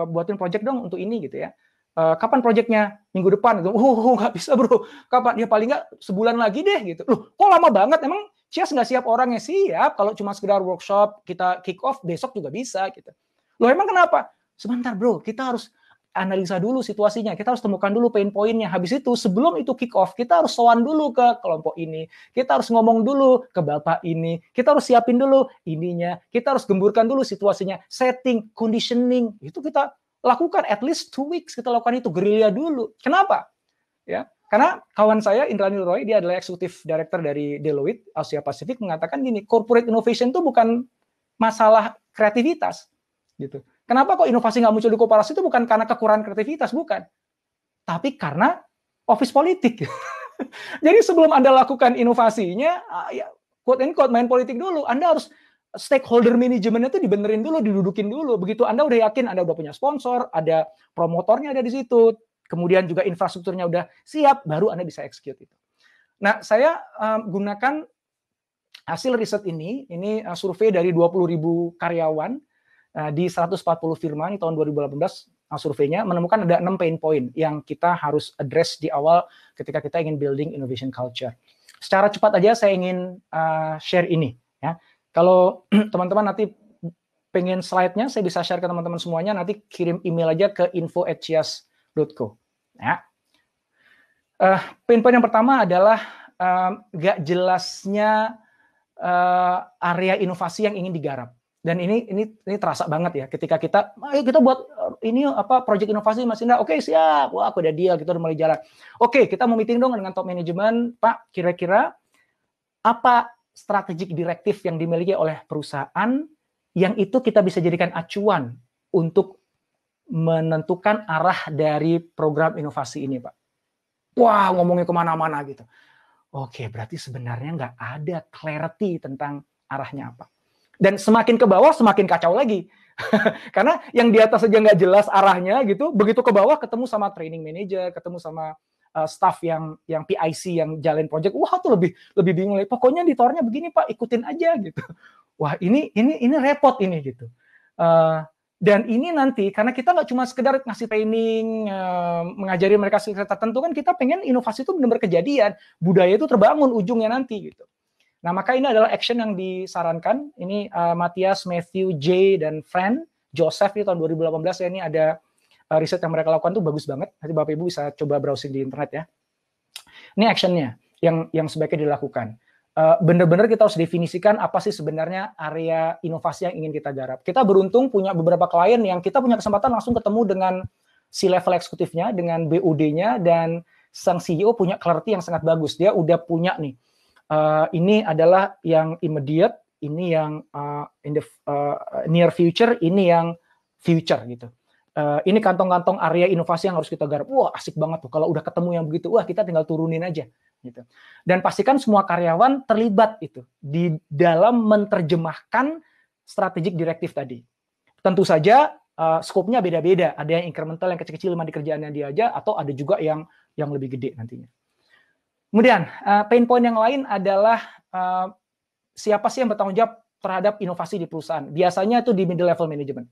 buatin project dong untuk ini gitu ya. Kapan projectnya? Minggu depan. Nggak bisa bro. Kapan? Ya paling nggak sebulan lagi deh gitu. Loh, kok lama banget? Emang Cias nggak siap orangnya? Siap. Kalau cuma sekedar workshop, kita kick off, besok juga bisa gitu. Loh emang kenapa? Sebentar bro, kita harus analisa dulu situasinya, kita harus temukan dulu pain point-nya. Habis itu sebelum itu kick off, kita harus sowan dulu ke kelompok ini, kita harus ngomong dulu ke bapak ini, kita harus siapin dulu ininya, kita harus gemburkan dulu situasinya, setting, conditioning, itu kita lakukan at least 2 weeks, kita lakukan itu gerilya dulu. Kenapa? Ya, karena kawan saya Indrani Roy, dia adalah eksekutif director dari Deloitte Asia Pasifik, mengatakan gini, corporate innovation itu bukan masalah kreativitas, gitu. Kenapa kok inovasi nggak muncul di koperasi itu bukan karena kekurangan kreativitas, bukan. Tapi karena office politik. Jadi sebelum Anda lakukan inovasinya, ya, quote and quote, main politik dulu. Anda harus stakeholder manajemennya itu dibenerin dulu, didudukin dulu. Begitu Anda udah yakin, Anda udah punya sponsor, ada promotornya ada di situ, kemudian juga infrastrukturnya udah siap, baru Anda bisa execute itu. Nah, saya gunakan hasil riset ini survei dari 20.000 karyawan, di 140 firma di tahun 2018 surveinya menemukan ada 6 pain point yang kita harus address di awal ketika kita ingin building innovation culture. Secara cepat aja saya ingin share ini ya. Kalau teman-teman nanti pengen slide-nya saya bisa share ke teman-teman semuanya, nanti kirim email aja ke info@cias.co ya. Pain point yang pertama adalah gak jelasnya area inovasi yang ingin digarap. Dan ini terasa banget ya ketika kita ayo kita buat ini project inovasi Mas Indra. Oke, siap. Wah, aku udah deal, kita udah mulai jalan. Oke, kita mau meeting dong dengan top manajemen. Pak, kira-kira apa strategic direktif yang dimiliki oleh perusahaan yang itu kita bisa jadikan acuan untuk menentukan arah dari program inovasi ini, Pak. Wah, ngomongnya kemana-mana gitu. Oke, berarti sebenarnya nggak ada clarity tentang arahnya apa. Dan semakin ke bawah semakin kacau lagi. Karena yang di atas saja nggak jelas arahnya gitu, begitu ke bawah ketemu sama training manager, ketemu sama staff yang PIC yang jalan project, wah tuh lebih bingung. Pokoknya ditawarnya begini Pak, ikutin aja gitu. Wah ini repot ini gitu. Dan ini nanti karena kita nggak cuma sekedar ngasih training, mengajari mereka secara tertentu, kan kita pengen inovasi itu benar-benar kejadian, budaya itu terbangun ujungnya nanti gitu. Nah, maka ini adalah action yang disarankan. Ini Matthias, Matthew, J, dan friend Joseph di tahun 2018 ya. Ini ada riset yang mereka lakukan tuh bagus banget. Nanti Bapak Ibu bisa coba browsing di internet ya. Ini actionnya yang sebaiknya dilakukan. Benar-benar kita harus definisikan apa sih sebenarnya area inovasi yang ingin kita garap. Kita beruntung punya beberapa klien yang kita punya kesempatan langsung ketemu dengan C-level eksekutifnya, dengan BOD-nya, dan sang CEO punya clarity yang sangat bagus. Dia udah punya nih, ini adalah yang immediate, ini yang in the near future, ini yang future gitu. Ini kantong-kantong area inovasi yang harus kita garap. Wah, asik banget tuh kalau udah ketemu yang begitu. Wah, kita tinggal turunin aja gitu. Dan pastikan semua karyawan terlibat itu di dalam menerjemahkan strategic directive tadi. Tentu saja skopnya beda-beda. Ada yang incremental, yang kecil-kecil cuma di kerjaannya dia aja, atau ada juga yang lebih gede nantinya. Kemudian, pain point yang lain adalah siapa sih yang bertanggung jawab terhadap inovasi di perusahaan. Biasanya itu di middle level management.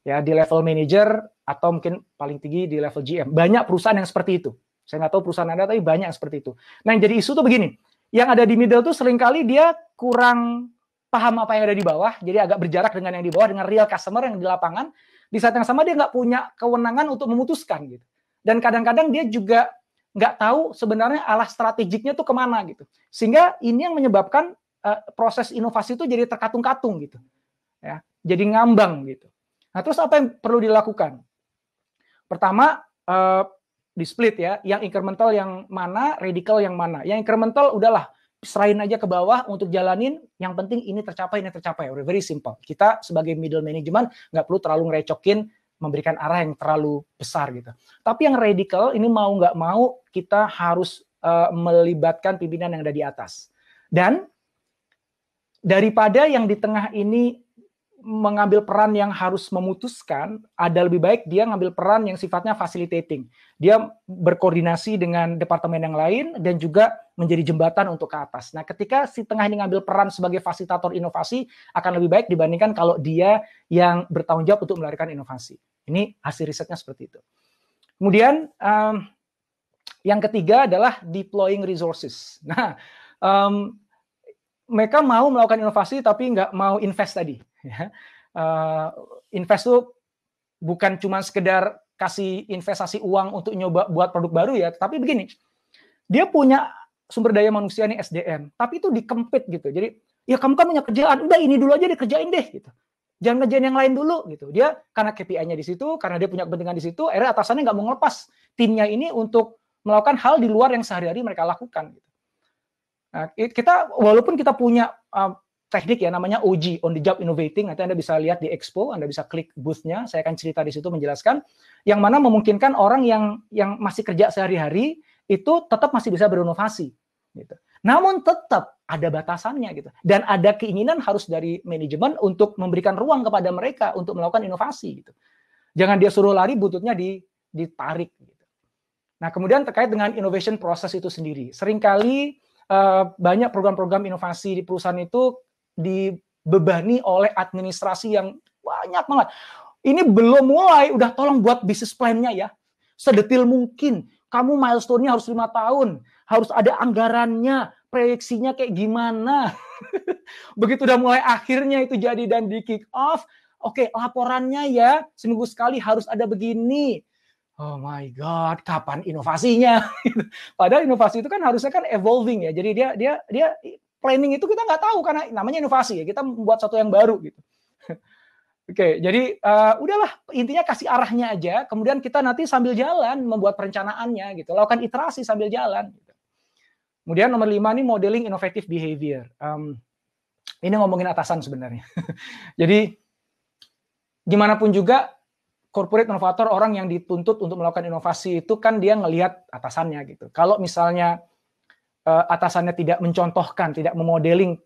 Ya, di level manager atau mungkin paling tinggi di level GM. Banyak perusahaan yang seperti itu. Saya nggak tahu perusahaan Anda, tapi banyak yang seperti itu. Nah, yang jadi isu tuh begini. Yang ada di middle tuh seringkali dia kurang paham apa yang ada di bawah, jadi agak berjarak dengan yang di bawah, dengan real customer yang di lapangan. Di saat yang sama dia nggak punya kewenangan untuk memutuskan gitu. Dan kadang-kadang dia juga nggak tahu sebenarnya arah strategiknya tuh kemana gitu. Sehingga ini yang menyebabkan proses inovasi itu jadi terkatung-katung gitu. Ya, jadi ngambang gitu. Nah, terus apa yang perlu dilakukan? Pertama, di split ya, yang incremental yang mana, radical yang mana. Yang incremental udahlah, serahin aja ke bawah untuk jalanin, yang penting ini tercapai, very simple. Kita sebagai middle management nggak perlu terlalu ngerecokin, memberikan arah yang terlalu besar gitu. Tapi yang radical ini mau nggak mau kita harus melibatkan pimpinan yang ada di atas. Dan daripada yang di tengah ini mengambil peran yang harus memutuskan, ada lebih baik dia ngambil peran yang sifatnya facilitating. Dia berkoordinasi dengan departemen yang lain dan juga menjadi jembatan untuk ke atas. Nah, ketika si tengah ini ngambil peran sebagai fasilitator inovasi, akan lebih baik dibandingkan kalau dia yang bertanggung jawab untuk melahirkan inovasi. Ini hasil risetnya seperti itu. Kemudian, yang ketiga adalah deploying resources. Nah, mereka mau melakukan inovasi tapi nggak mau invest tadi. Ya. Invest itu bukan cuma sekedar kasih investasi uang untuk nyoba buat produk baru ya, tapi begini, dia punya sumber daya manusia nih SDM, tapi itu dikempit gitu. Jadi ya kamu kan punya kerjaan, udah ini dulu aja dikerjain deh gitu. Jangan ngerjain yang lain dulu gitu. Dia karena KPI-nya di situ, karena dia punya kepentingan di situ, akhirnya atasannya nggak mau ngelepas timnya ini untuk melakukan hal di luar yang sehari-hari mereka lakukan. Gitu. Nah, kita walaupun kita punya teknik ya namanya OG, on the job innovating, nanti Anda bisa lihat di Expo, Anda bisa klik booth-nya, saya akan cerita di situ menjelaskan, yang mana memungkinkan orang yang masih kerja sehari-hari itu tetap masih bisa berinovasi. Gitu. Namun tetap ada batasannya gitu, dan ada keinginan harus dari manajemen untuk memberikan ruang kepada mereka untuk melakukan inovasi. Gitu. Jangan dia suruh lari, buntutnya ditarik. Gitu. Nah kemudian terkait dengan innovation process itu sendiri, seringkali banyak program-program inovasi di perusahaan itu dibebani oleh administrasi yang banyak banget. Ini belum mulai, udah tolong buat bisnis plan-nya ya. Sedetil mungkin. Kamu milestone-nya harus 5 tahun. Harus ada anggarannya, proyeksinya kayak gimana. Begitu udah mulai akhirnya itu jadi dan di kick off, oke, laporannya ya, seminggu sekali harus ada begini. Oh my God, kapan inovasinya? Padahal inovasi itu kan harusnya kan evolving ya. Jadi dia planning itu kita nggak tahu karena namanya inovasi ya. Kita membuat sesuatu yang baru gitu. Oke, jadi udahlah intinya kasih arahnya aja. Kemudian kita nanti sambil jalan membuat perencanaannya gitu. Lakukan iterasi sambil jalan. Gitu. Kemudian nomor 5 nih modeling innovative behavior. Ini ngomongin atasan sebenarnya. Jadi gimana pun juga corporate inovator, orang yang dituntut untuk melakukan inovasi itu kan dia ngelihat atasannya gitu. Kalau misalnya atasannya tidak mencontohkan, tidak memodeling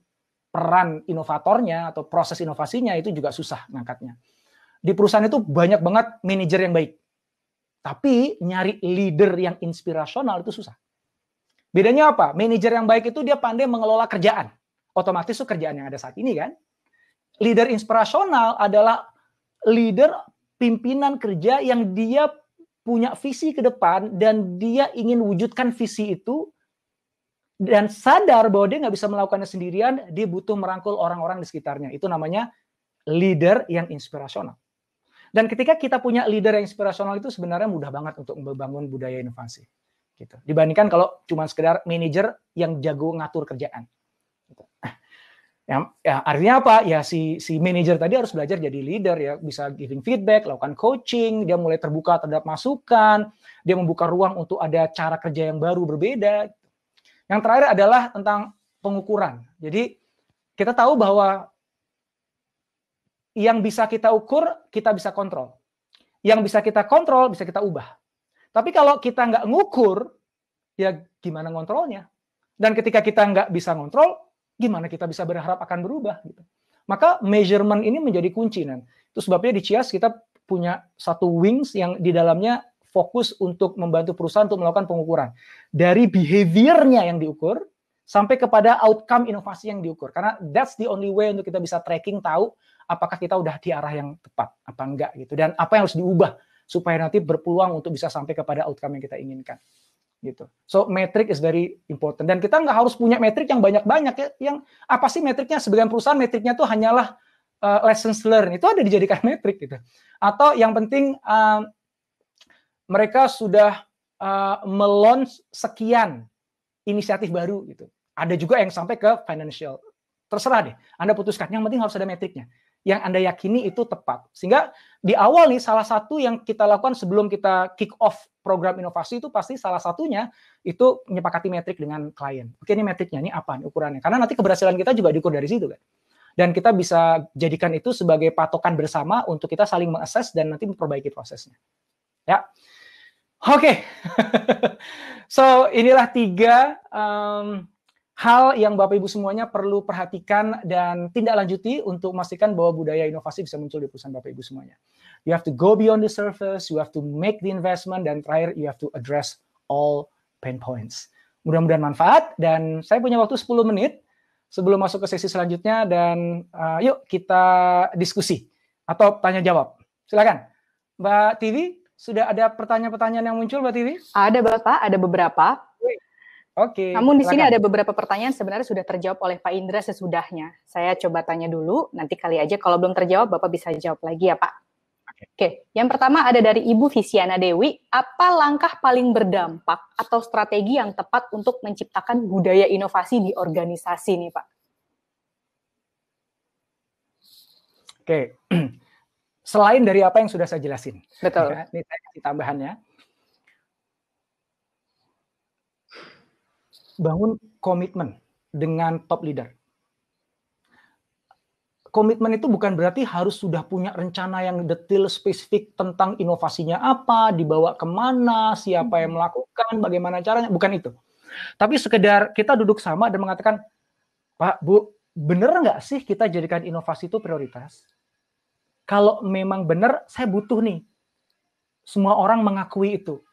peran inovatornya atau proses inovasinya, itu juga susah ngangkatnya. Di perusahaan itu banyak banget manajer yang baik. Tapi nyari leader yang inspirasional itu susah. Bedanya apa? Manajer yang baik itu dia pandai mengelola kerjaan. Otomatis itu kerjaan yang ada saat ini kan. Leader inspirasional adalah leader pimpinan kerja yang dia punya visi ke depan dan dia ingin wujudkan visi itu dan sadar bahwa dia nggak bisa melakukannya sendirian, dia butuh merangkul orang-orang di sekitarnya. Itu namanya leader yang inspirasional. Dan ketika kita punya leader yang inspirasional itu sebenarnya mudah banget untuk membangun budaya inovasi. Gitu. Dibandingkan kalau cuma sekedar manajer yang jago ngatur kerjaan. Gitu. Ya, artinya apa? Ya si manajer tadi harus belajar jadi leader ya, bisa giving feedback, lakukan coaching, dia mulai terbuka terhadap masukan, dia membuka ruang untuk ada cara kerja yang baru berbeda. Yang terakhir adalah tentang pengukuran. Jadi kita tahu bahwa yang bisa kita ukur, kita bisa kontrol. Yang bisa kita kontrol, bisa kita ubah. Tapi kalau kita nggak ngukur, ya gimana ngontrolnya? Dan ketika kita nggak bisa ngontrol, gimana kita bisa berharap akan berubah? Gitu. Maka measurement ini menjadi kunci. Itu sebabnya di Cias kita punya satu wings yang di dalamnya fokus untuk membantu perusahaan untuk melakukan pengukuran. Dari behavior-nya yang diukur, sampai kepada outcome inovasi yang diukur. Karena that's the only way untuk kita bisa tracking, tahu apakah kita udah di arah yang tepat, apa enggak gitu. Dan apa yang harus diubah, supaya nanti berpeluang untuk bisa sampai kepada outcome yang kita inginkan. gitu. So metric is very important, dan kita nggak harus punya metrik yang banyak-banyak ya. Yang apa sih metriknya? Sebagian perusahaan metriknya tuh hanyalah lessons learned, itu ada dijadikan metrik gitu. Atau yang penting mereka sudah melaunch sekian inisiatif baru gitu. Ada juga yang sampai ke financial. Terserah deh, Anda putuskan. Yang penting harus ada metriknya. Yang Anda yakini itu tepat. Sehingga di awal nih, salah satu yang kita lakukan sebelum kita kick off program inovasi itu pasti salah satunya itu menyepakati metrik dengan klien. Oke, ini metriknya, ini apa nih ukurannya? Karena nanti keberhasilan kita juga diukur dari situ kan. Dan kita bisa jadikan itu sebagai patokan bersama untuk kita saling mengakses dan nanti memperbaiki prosesnya. Ya, oke. So, inilah 3 hal yang Bapak Ibu semuanya perlu perhatikan dan tindak lanjuti untuk memastikan bahwa budaya inovasi bisa muncul di perusahaan Bapak Ibu semuanya. You have to go beyond the surface, you have to make the investment, dan terakhir you have to address all pain points. Mudah-mudahan manfaat, dan saya punya waktu 10 menit sebelum masuk ke sesi selanjutnya, dan yuk kita diskusi atau tanya jawab. Silakan. Mbak Tiwi, sudah ada pertanyaan-pertanyaan yang muncul, Mbak Tiwi? Ada Bapak, ada beberapa. Oke. Namun di sini ada beberapa pertanyaan sebenarnya sudah terjawab oleh Pak Indra sesudahnya. Saya coba tanya dulu, nanti kali aja kalau belum terjawab Bapak bisa jawab lagi ya Pak. Oke, yang pertama ada dari Ibu Visiana Dewi. Apa langkah paling berdampak atau strategi yang tepat untuk menciptakan budaya inovasi di organisasi nih Pak? Oke, selain dari apa yang sudah saya jelasin. Betul. Ya, ini saya kasih tambahannya. Bangun komitmen dengan top leader. Komitmen itu bukan berarti harus sudah punya rencana yang detail spesifik tentang inovasinya apa, dibawa kemana, siapa yang melakukan, bagaimana caranya, bukan itu. Tapi sekedar kita duduk sama dan mengatakan, Pak, Bu, bener nggak sih kita jadikan inovasi itu prioritas? Kalau memang benar, saya butuh nih, semua orang mengakui itu.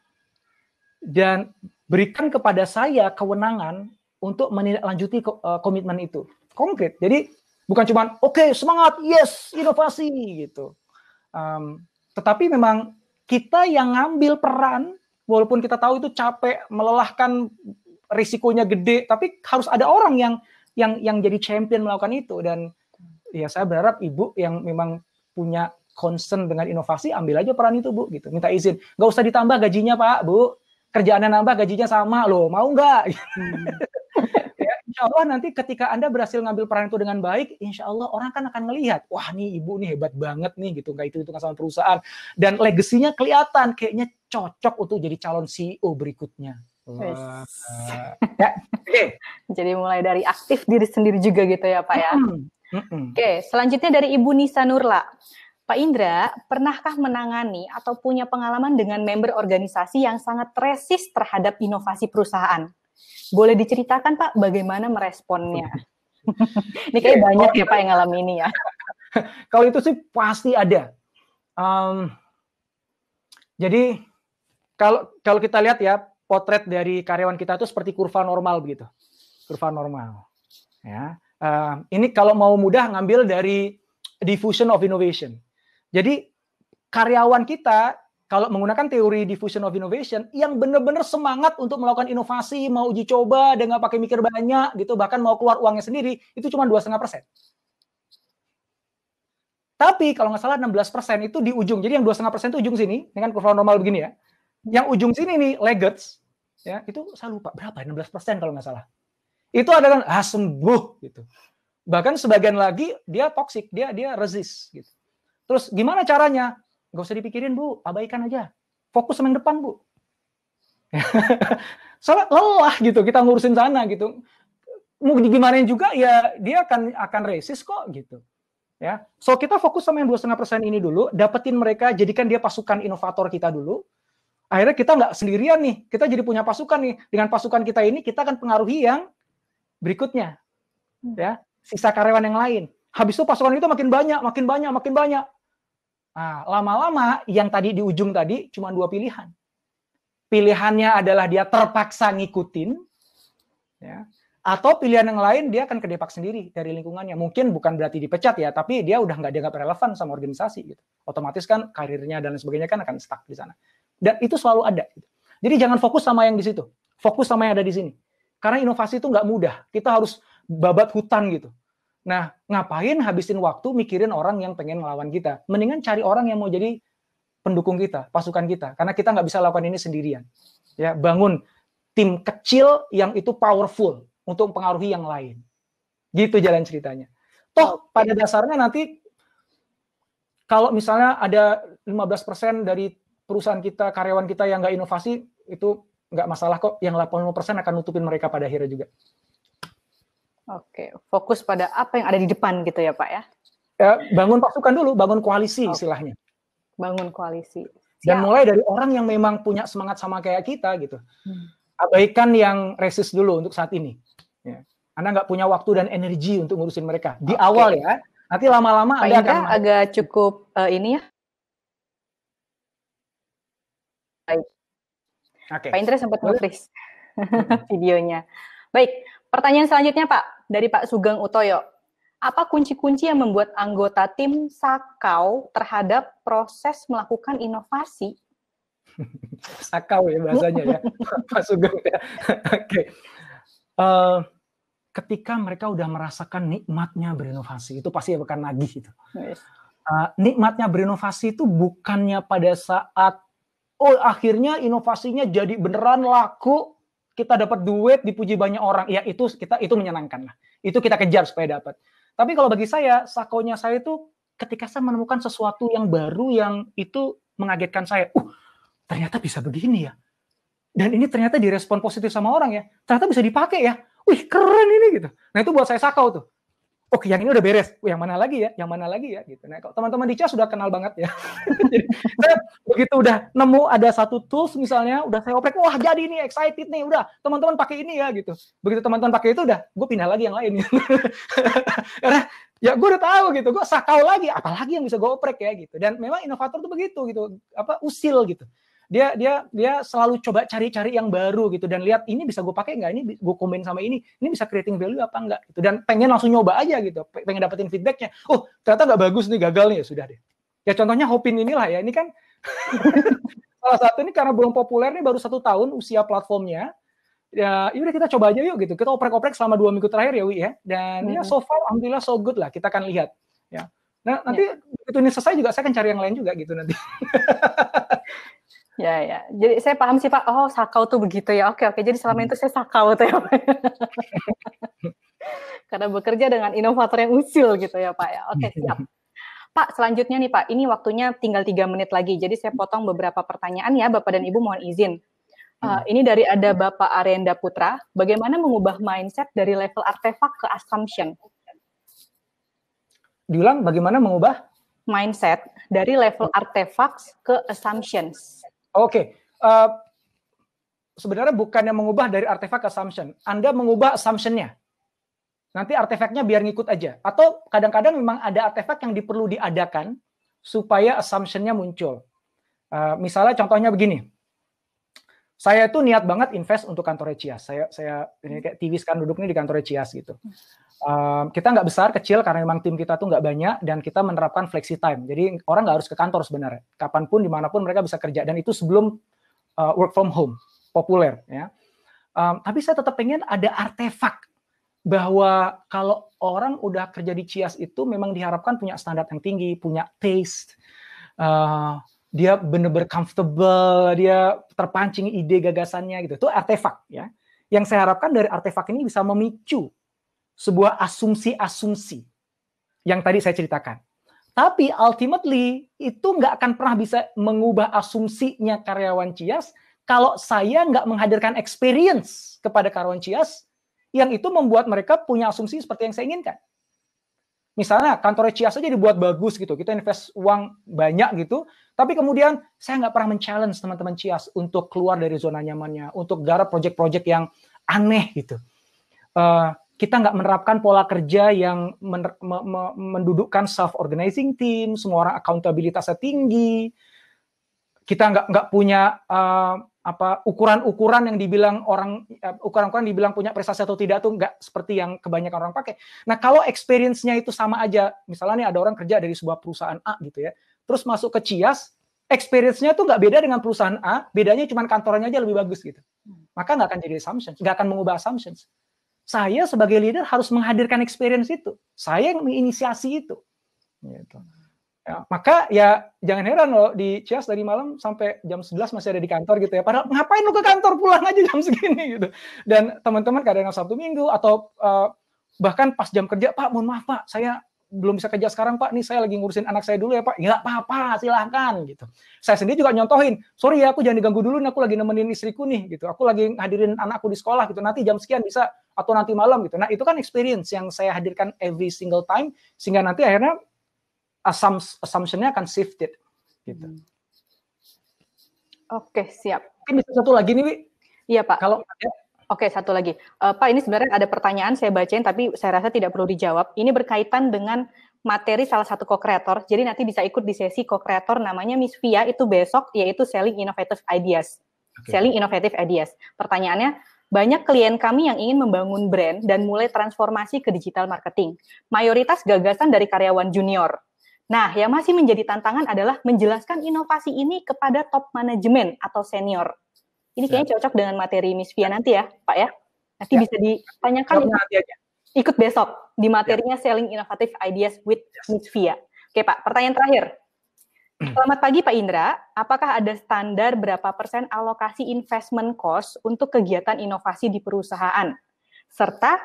Dan berikan kepada saya kewenangan untuk menindaklanjuti komitmen itu. Konkret. Jadi bukan cuma oke, semangat, yes, inovasi gitu. Tetapi memang kita yang ngambil peran, walaupun kita tahu itu capek, melelahkan, risikonya gede, tapi harus ada orang yang jadi champion melakukan itu. Dan ya saya berharap Ibu yang memang punya concern dengan inovasi, ambil aja peran itu Bu, gitu. Minta izin, nggak usah ditambah gajinya Pak, Bu. Kerjaannya nambah, gajinya sama loh, mau nggak? Ya, insya Allah nanti ketika Anda berhasil ngambil peran itu dengan baik, insya Allah orang kan akan melihat, wah nih Ibu nih hebat banget nih, gitu, nggak itu sama perusahaan. Dan legasinya kelihatan, kayaknya cocok untuk jadi calon CEO berikutnya. Ya, okay. Jadi mulai dari aktif diri sendiri juga gitu ya Pak ya. Oke, selanjutnya dari Ibu Nisa Nurla. Pak Indra, pernahkah menangani atau punya pengalaman dengan member organisasi yang sangat resist terhadap inovasi perusahaan? Boleh diceritakan Pak bagaimana meresponnya? Ini kayak banyak ya Pak yang ngalamin ini ya. Kalau itu sih pasti ada. Jadi kalau kita lihat ya, potret dari karyawan kita itu seperti kurva normal begitu. Kurva normal. Ya. Ini kalau mau mudah ngambil dari diffusion of innovation. Jadi karyawan kita kalau menggunakan teori diffusion of innovation yang benar-benar semangat untuk melakukan inovasi, mau uji coba dan nggak pakai mikir banyak gitu, bahkan mau keluar uangnya sendiri, itu cuma 2,5%. Tapi kalau nggak salah 16% itu di ujung. Jadi yang 2,5% itu ujung sini, dengan kurva normal begini ya. Yang ujung sini nih, laggards, ya itu saya lupa berapa, 16% kalau nggak salah. Itu adalah sembuh gitu. Bahkan sebagian lagi dia toxic, dia resist gitu. Terus gimana caranya? Gak usah dipikirin Bu, abaikan aja. Fokus sama yang depan Bu. Soalnya lelah gitu, kita ngurusin sana gitu. Mau gimana juga ya dia akan resist kok gitu. Ya, so kita fokus sama yang 2,5% ini dulu, dapetin mereka, jadikan dia pasukan inovator kita dulu. Akhirnya kita nggak sendirian nih, kita jadi punya pasukan nih. Dengan pasukan kita ini kita akan pengaruhi yang berikutnya, ya, sisa karyawan yang lain. Habis itu pasukan itu makin banyak. Nah, lama-lama yang tadi di ujung tadi cuma 2 pilihan. Pilihannya adalah dia terpaksa ngikutin, ya, atau pilihan yang lain dia akan kedepak sendiri dari lingkungannya. Mungkin bukan berarti dipecat ya, tapi dia udah nggak dianggap relevan sama organisasi gitu. Otomatis kan karirnya dan lain sebagainya kan akan stuck di sana. Dan itu selalu ada. Gitu. Jadi jangan fokus sama yang di situ, fokus sama yang ada di sini. Karena inovasi itu nggak mudah, kita harus babat hutan gitu. Nah, ngapain habisin waktu mikirin orang yang pengen ngelawan kita? Mendingan cari orang yang mau jadi pendukung kita, pasukan kita. Karena kita nggak bisa lakukan ini sendirian. Ya, bangun tim kecil yang itu powerful untuk mempengaruhi yang lain. Gitu jalan ceritanya. Toh pada dasarnya nanti kalau misalnya ada 15% dari perusahaan kita, karyawan kita yang nggak inovasi, itu nggak masalah kok. Yang 80% akan nutupin mereka pada akhirnya juga. Oke, fokus pada apa yang ada di depan gitu ya Pak ya? Ya, bangun pasukan dulu, bangun koalisi istilahnya. Bangun koalisi. Dan mulai dari orang yang memang punya semangat sama kayak kita gitu. Abaikan yang resist dulu untuk saat ini. Ya. Anda nggak punya waktu dan energi untuk ngurusin mereka. Di awal ya. Nanti lama-lama Anda akan agak cukup ini ya. Baik. Pak Indra sempat nge-freeze videonya. Baik, pertanyaan selanjutnya Pak, dari Pak Sugeng Utoyo. Apa kunci-kunci yang membuat anggota tim sakau terhadap proses melakukan inovasi? Sakau ya bahasanya ya, Pak Sugeng ya. Oke. Ketika mereka udah merasakan nikmatnya berinovasi, itu pasti akan nagih itu. Nikmatnya berinovasi itu bukannya pada saat akhirnya inovasinya jadi beneran laku, kita dapat duit, dipuji banyak orang. Ya itu menyenangkan lah. Itu kita kejar supaya dapat. Tapi kalau bagi saya, sakaunya saya itu ketika saya menemukan sesuatu yang baru yang itu mengagetkan saya. Ternyata bisa begini ya. Dan ini ternyata direspon positif sama orang ya. Ternyata bisa dipakai ya. Wih, keren ini gitu. Nah, itu buat saya sakau tuh. Oke, yang ini udah beres. Yang mana lagi ya? Yang mana lagi ya? Gitu. Nah, kalau teman-teman di CIAS sudah kenal banget ya. Jadi, saya begitu udah nemu ada satu tools misalnya, udah saya oprek, wah jadi ini excited nih, udah teman-teman pakai ini ya gitu. Begitu teman-teman pakai itu udah, gue pindah lagi yang lain. Karena ya gue udah tahu gitu, gue sakau lagi, apalagi yang bisa gue oprek ya gitu. Dan memang inovator tuh begitu gitu, usil gitu. Dia selalu coba cari-cari yang baru gitu dan lihat ini bisa gue pakai nggak, ini gue komen sama ini bisa creating value apa enggak gitu, dan pengen langsung nyoba aja gitu, pengen dapetin feedbacknya. Ternyata nggak bagus nih, gagal nih, ya sudah deh. Ya contohnya Hopin inilah ya, ini kan salah satu ini karena belum populer nih, baru 1 tahun usia platformnya. Ya udah kita coba aja yuk gitu, kita oprek-oprek selama 2 minggu terakhir ya Wi ya, dan ya so far alhamdulillah so good lah, kita akan lihat ya. Nah nanti begitu ini selesai juga saya akan cari yang lain juga gitu nanti. Ya. Jadi saya paham sih Pak. Oh, sakau tuh begitu ya. Oke. Jadi selama itu saya sakau tuh ya Pak. Karena bekerja dengan inovator yang usil gitu ya Pak ya. Oke, siap. Pak, selanjutnya nih Pak. Ini waktunya tinggal 3 menit lagi. Jadi saya potong beberapa pertanyaan ya Bapak dan Ibu, mohon izin. Ini dari ada Bapak Arenda Putra. Bagaimana mengubah mindset dari level artefak ke assumption? Diulang, bagaimana mengubah? Mindset dari level artefacts ke assumptions. Oke, sebenarnya bukannya mengubah dari artefak ke assumption. Anda mengubah assumption-nya. Nanti artefaknya biar ngikut aja. Atau kadang-kadang memang ada artefak yang perlu diadakan supaya assumption-nya muncul. Misalnya contohnya begini. Saya tuh niat banget invest untuk kantor CIAS. Saya ini kayak TV sekarang duduknya di kantor CIAS gitu. Kita nggak besar, kecil karena memang tim kita tuh nggak banyak dan kita menerapkan flexi time. Jadi orang nggak harus ke kantor sebenarnya. Kapanpun, dimanapun mereka bisa kerja. Dan itu sebelum work from home populer. Ya. Tapi saya tetap pengen ada artefak bahwa kalau orang udah kerja di CIAS itu memang diharapkan punya standar yang tinggi, punya taste, dia benar-benar comfortable, dia terpancing ide gagasannya gitu. Itu artefak ya. Yang saya harapkan dari artefak ini bisa memicu sebuah asumsi-asumsi yang tadi saya ceritakan. Tapi ultimately itu nggak akan pernah bisa mengubah asumsinya karyawan CIAS kalau saya nggak menghadirkan experience kepada karyawan CIAS yang itu membuat mereka punya asumsi seperti yang saya inginkan. Misalnya kantor CIAS aja dibuat bagus gitu, kita invest uang banyak gitu, tapi kemudian saya nggak pernah men-challenge teman-teman CIAS untuk keluar dari zona nyamannya, untuk garap project-project yang aneh gitu. Kita nggak menerapkan pola kerja yang mendudukkan self-organizing team, semua orang akuntabilitasnya tinggi. Kita nggak punya ukuran-ukuran yang dibilang ukuran-ukuran dibilang punya prestasi atau tidak tuh nggak seperti yang kebanyakan orang pakai. Nah kalau experience-nya itu sama aja, misalnya nih ada orang kerja dari sebuah perusahaan A gitu ya, terus masuk ke CIAS, experience-nya tuh nggak beda dengan perusahaan A, bedanya cuma kantornya aja lebih bagus gitu. Maka nggak akan jadi assumptions, nggak akan mengubah assumptions. Saya sebagai leader harus menghadirkan experience itu. Saya yang menginisiasi itu. Gitu. Ya, maka ya jangan heran loh di Cias dari malam sampai jam 11 masih ada di kantor gitu ya. Padahal ngapain lu ke kantor, pulang aja jam segini gitu. Dan teman-teman kadang-kadang Sabtu Minggu atau bahkan pas jam kerja, Pak mohon maaf Pak, saya belum bisa kerja sekarang Pak, nih saya lagi ngurusin anak saya dulu ya Pak. Ya apa-apa, silahkan gitu. Saya sendiri juga nyontohin, sorry ya aku jangan diganggu dulu, aku lagi nemenin istriku nih gitu. Aku lagi hadirin anakku di sekolah gitu. Nanti jam sekian bisa atau nanti malam gitu. Nah itu kan experience yang saya hadirkan every single time sehingga nanti akhirnya assumption-nya akan shifted gitu. Oke, siap. Mungkin bisa satu lagi nih, Wi. Iya, Pak. Kalau ada. Oke, satu lagi. Pak, ini sebenarnya ada pertanyaan saya bacain, tapi saya rasa tidak perlu dijawab. Ini berkaitan dengan materi salah satu co-creator. Jadi nanti bisa ikut di sesi co-creator namanya Miss Via itu besok, yaitu Selling Innovative Ideas. Okay. Selling Innovative Ideas. Pertanyaannya, banyak klien kami yang ingin membangun brand dan mulai transformasi ke digital marketing. Mayoritas gagasan dari karyawan junior. Nah, yang masih menjadi tantangan adalah menjelaskan inovasi ini kepada top manajemen atau senior. Ini kayaknya cocok dengan materi Miss Via nanti ya, Pak ya. Nanti bisa ditanyakan ikut besok di materinya Selling Innovative Ideas with Miss Via. Oke Pak, pertanyaan terakhir. Selamat pagi Pak Indra, apakah ada standar berapa persen alokasi investment cost untuk kegiatan inovasi di perusahaan? Serta,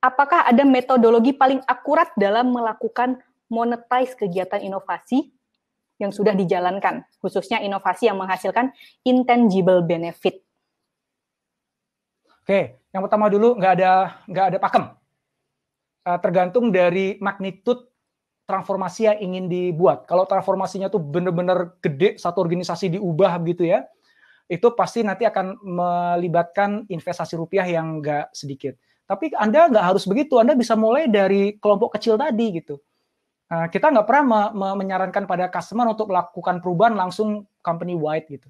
apakah ada metodologi paling akurat dalam melakukan monetize kegiatan inovasi yang sudah dijalankan, khususnya inovasi yang menghasilkan intangible benefit? Oke, yang pertama dulu nggak ada pakem. Tergantung dari magnitude transformasi yang ingin dibuat. Kalau transformasinya tuh benar-benar gede, satu organisasi diubah gitu ya, itu pasti nanti akan melibatkan investasi rupiah yang nggak sedikit. Tapi Anda nggak harus begitu, Anda bisa mulai dari kelompok kecil tadi gitu. Kita nggak pernah menyarankan pada customer untuk melakukan perubahan langsung company wide gitu.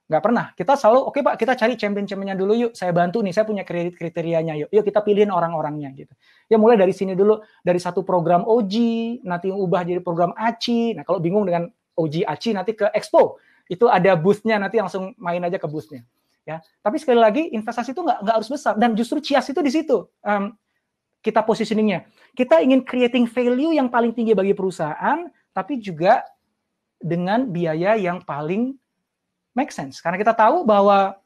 Nggak pernah. Kita selalu, oke Pak, kita cari champion-championnya dulu yuk. Saya bantu nih, saya punya kriterianya yuk. Yuk kita pilihin orang-orangnya gitu. Ya mulai dari sini dulu, dari satu program OG, nanti ubah jadi program ACI. Nah kalau bingung dengan OG ACI, nanti ke Expo. Itu ada booth-nya, nanti langsung main aja ke booth-nya. Ya. Tapi sekali lagi, investasi itu nggak harus besar. Dan justru Cias itu di situ. Kita positioningnya. Kita ingin creating value yang paling tinggi bagi perusahaan, tapi juga dengan biaya yang paling make sense. Karena kita tahu bahwa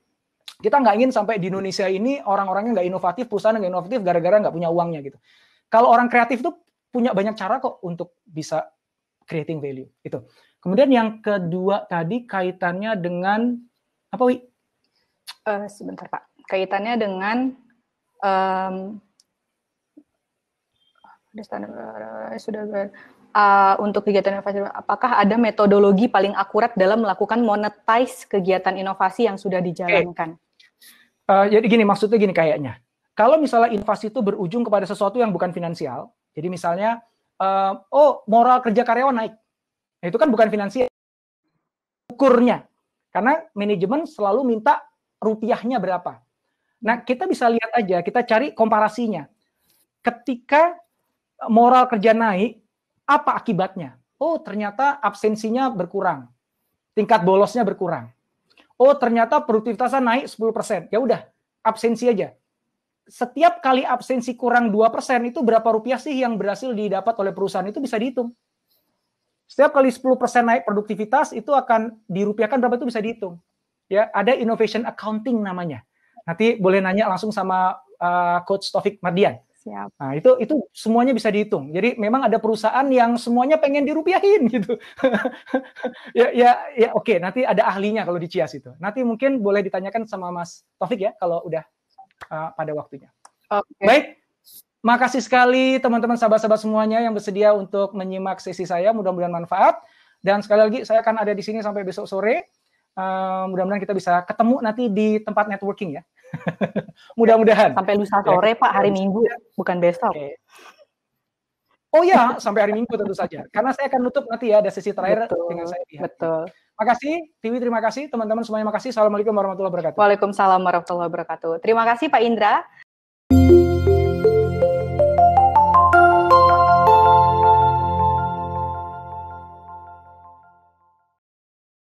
kita nggak ingin sampai di Indonesia ini orang-orangnya nggak inovatif, perusahaan nggak inovatif gara-gara nggak punya uangnya gitu. Kalau orang kreatif itu punya banyak cara kok untuk bisa creating value. Itu. Kemudian yang kedua tadi kaitannya dengan apa, Wi? Sebentar Pak. Kaitannya dengan untuk kegiatan inovasi, apakah ada metodologi paling akurat dalam melakukan monetize kegiatan inovasi yang sudah dijalankan? Jadi gini, maksudnya gini kayaknya. Kalau misalnya inovasi itu berujung kepada sesuatu yang bukan finansial, jadi misalnya, moral kerja karyawan naik. Nah, itu kan bukan finansial. Ukurnya. Karena manajemen selalu minta rupiahnya berapa. Nah, kita bisa lihat aja, kita cari komparasinya. Ketika moral kerja naik, apa akibatnya? Oh, ternyata absensinya berkurang. Tingkat bolosnya berkurang. Oh, ternyata produktivitasnya naik 10%. Ya udah, absensi aja. Setiap kali absensi kurang 2%, itu berapa rupiah sih yang berhasil didapat oleh perusahaan, itu bisa dihitung. Setiap kali 10% naik produktivitas, itu akan dirupiahkan berapa, itu bisa dihitung. Ya, ada innovation accounting namanya. Nanti boleh nanya langsung sama Coach Taufik Mardian. Siap. Nah, itu semuanya bisa dihitung. Jadi memang ada perusahaan yang semuanya pengen dirupiahin gitu. ya oke, nanti ada ahlinya kalau di Cias itu. Nanti mungkin boleh ditanyakan sama Mas Taufik ya kalau udah pada waktunya. Okay. Baik. Makasih sekali teman-teman sahabat-sahabat semuanya yang bersedia untuk menyimak sesi saya, mudah-mudahan manfaat. Dan sekali lagi saya akan ada di sini sampai besok sore. Mudah-mudahan kita bisa ketemu nanti di tempat networking ya. Mudah-mudahan. Sampai lusa sore ya, Pak, hari Minggu, bukan besok. Okay. Oh ya, sampai hari Minggu tentu saja. Karena saya akan nutup nanti ya, ada sesi terakhir dengan saya. Betul. Makasih, Tiwi, terima kasih. Teman-teman semuanya makasih. Assalamualaikum warahmatullahi wabarakatuh. Waalaikumsalam warahmatullahi wabarakatuh. Terima kasih Pak Indra.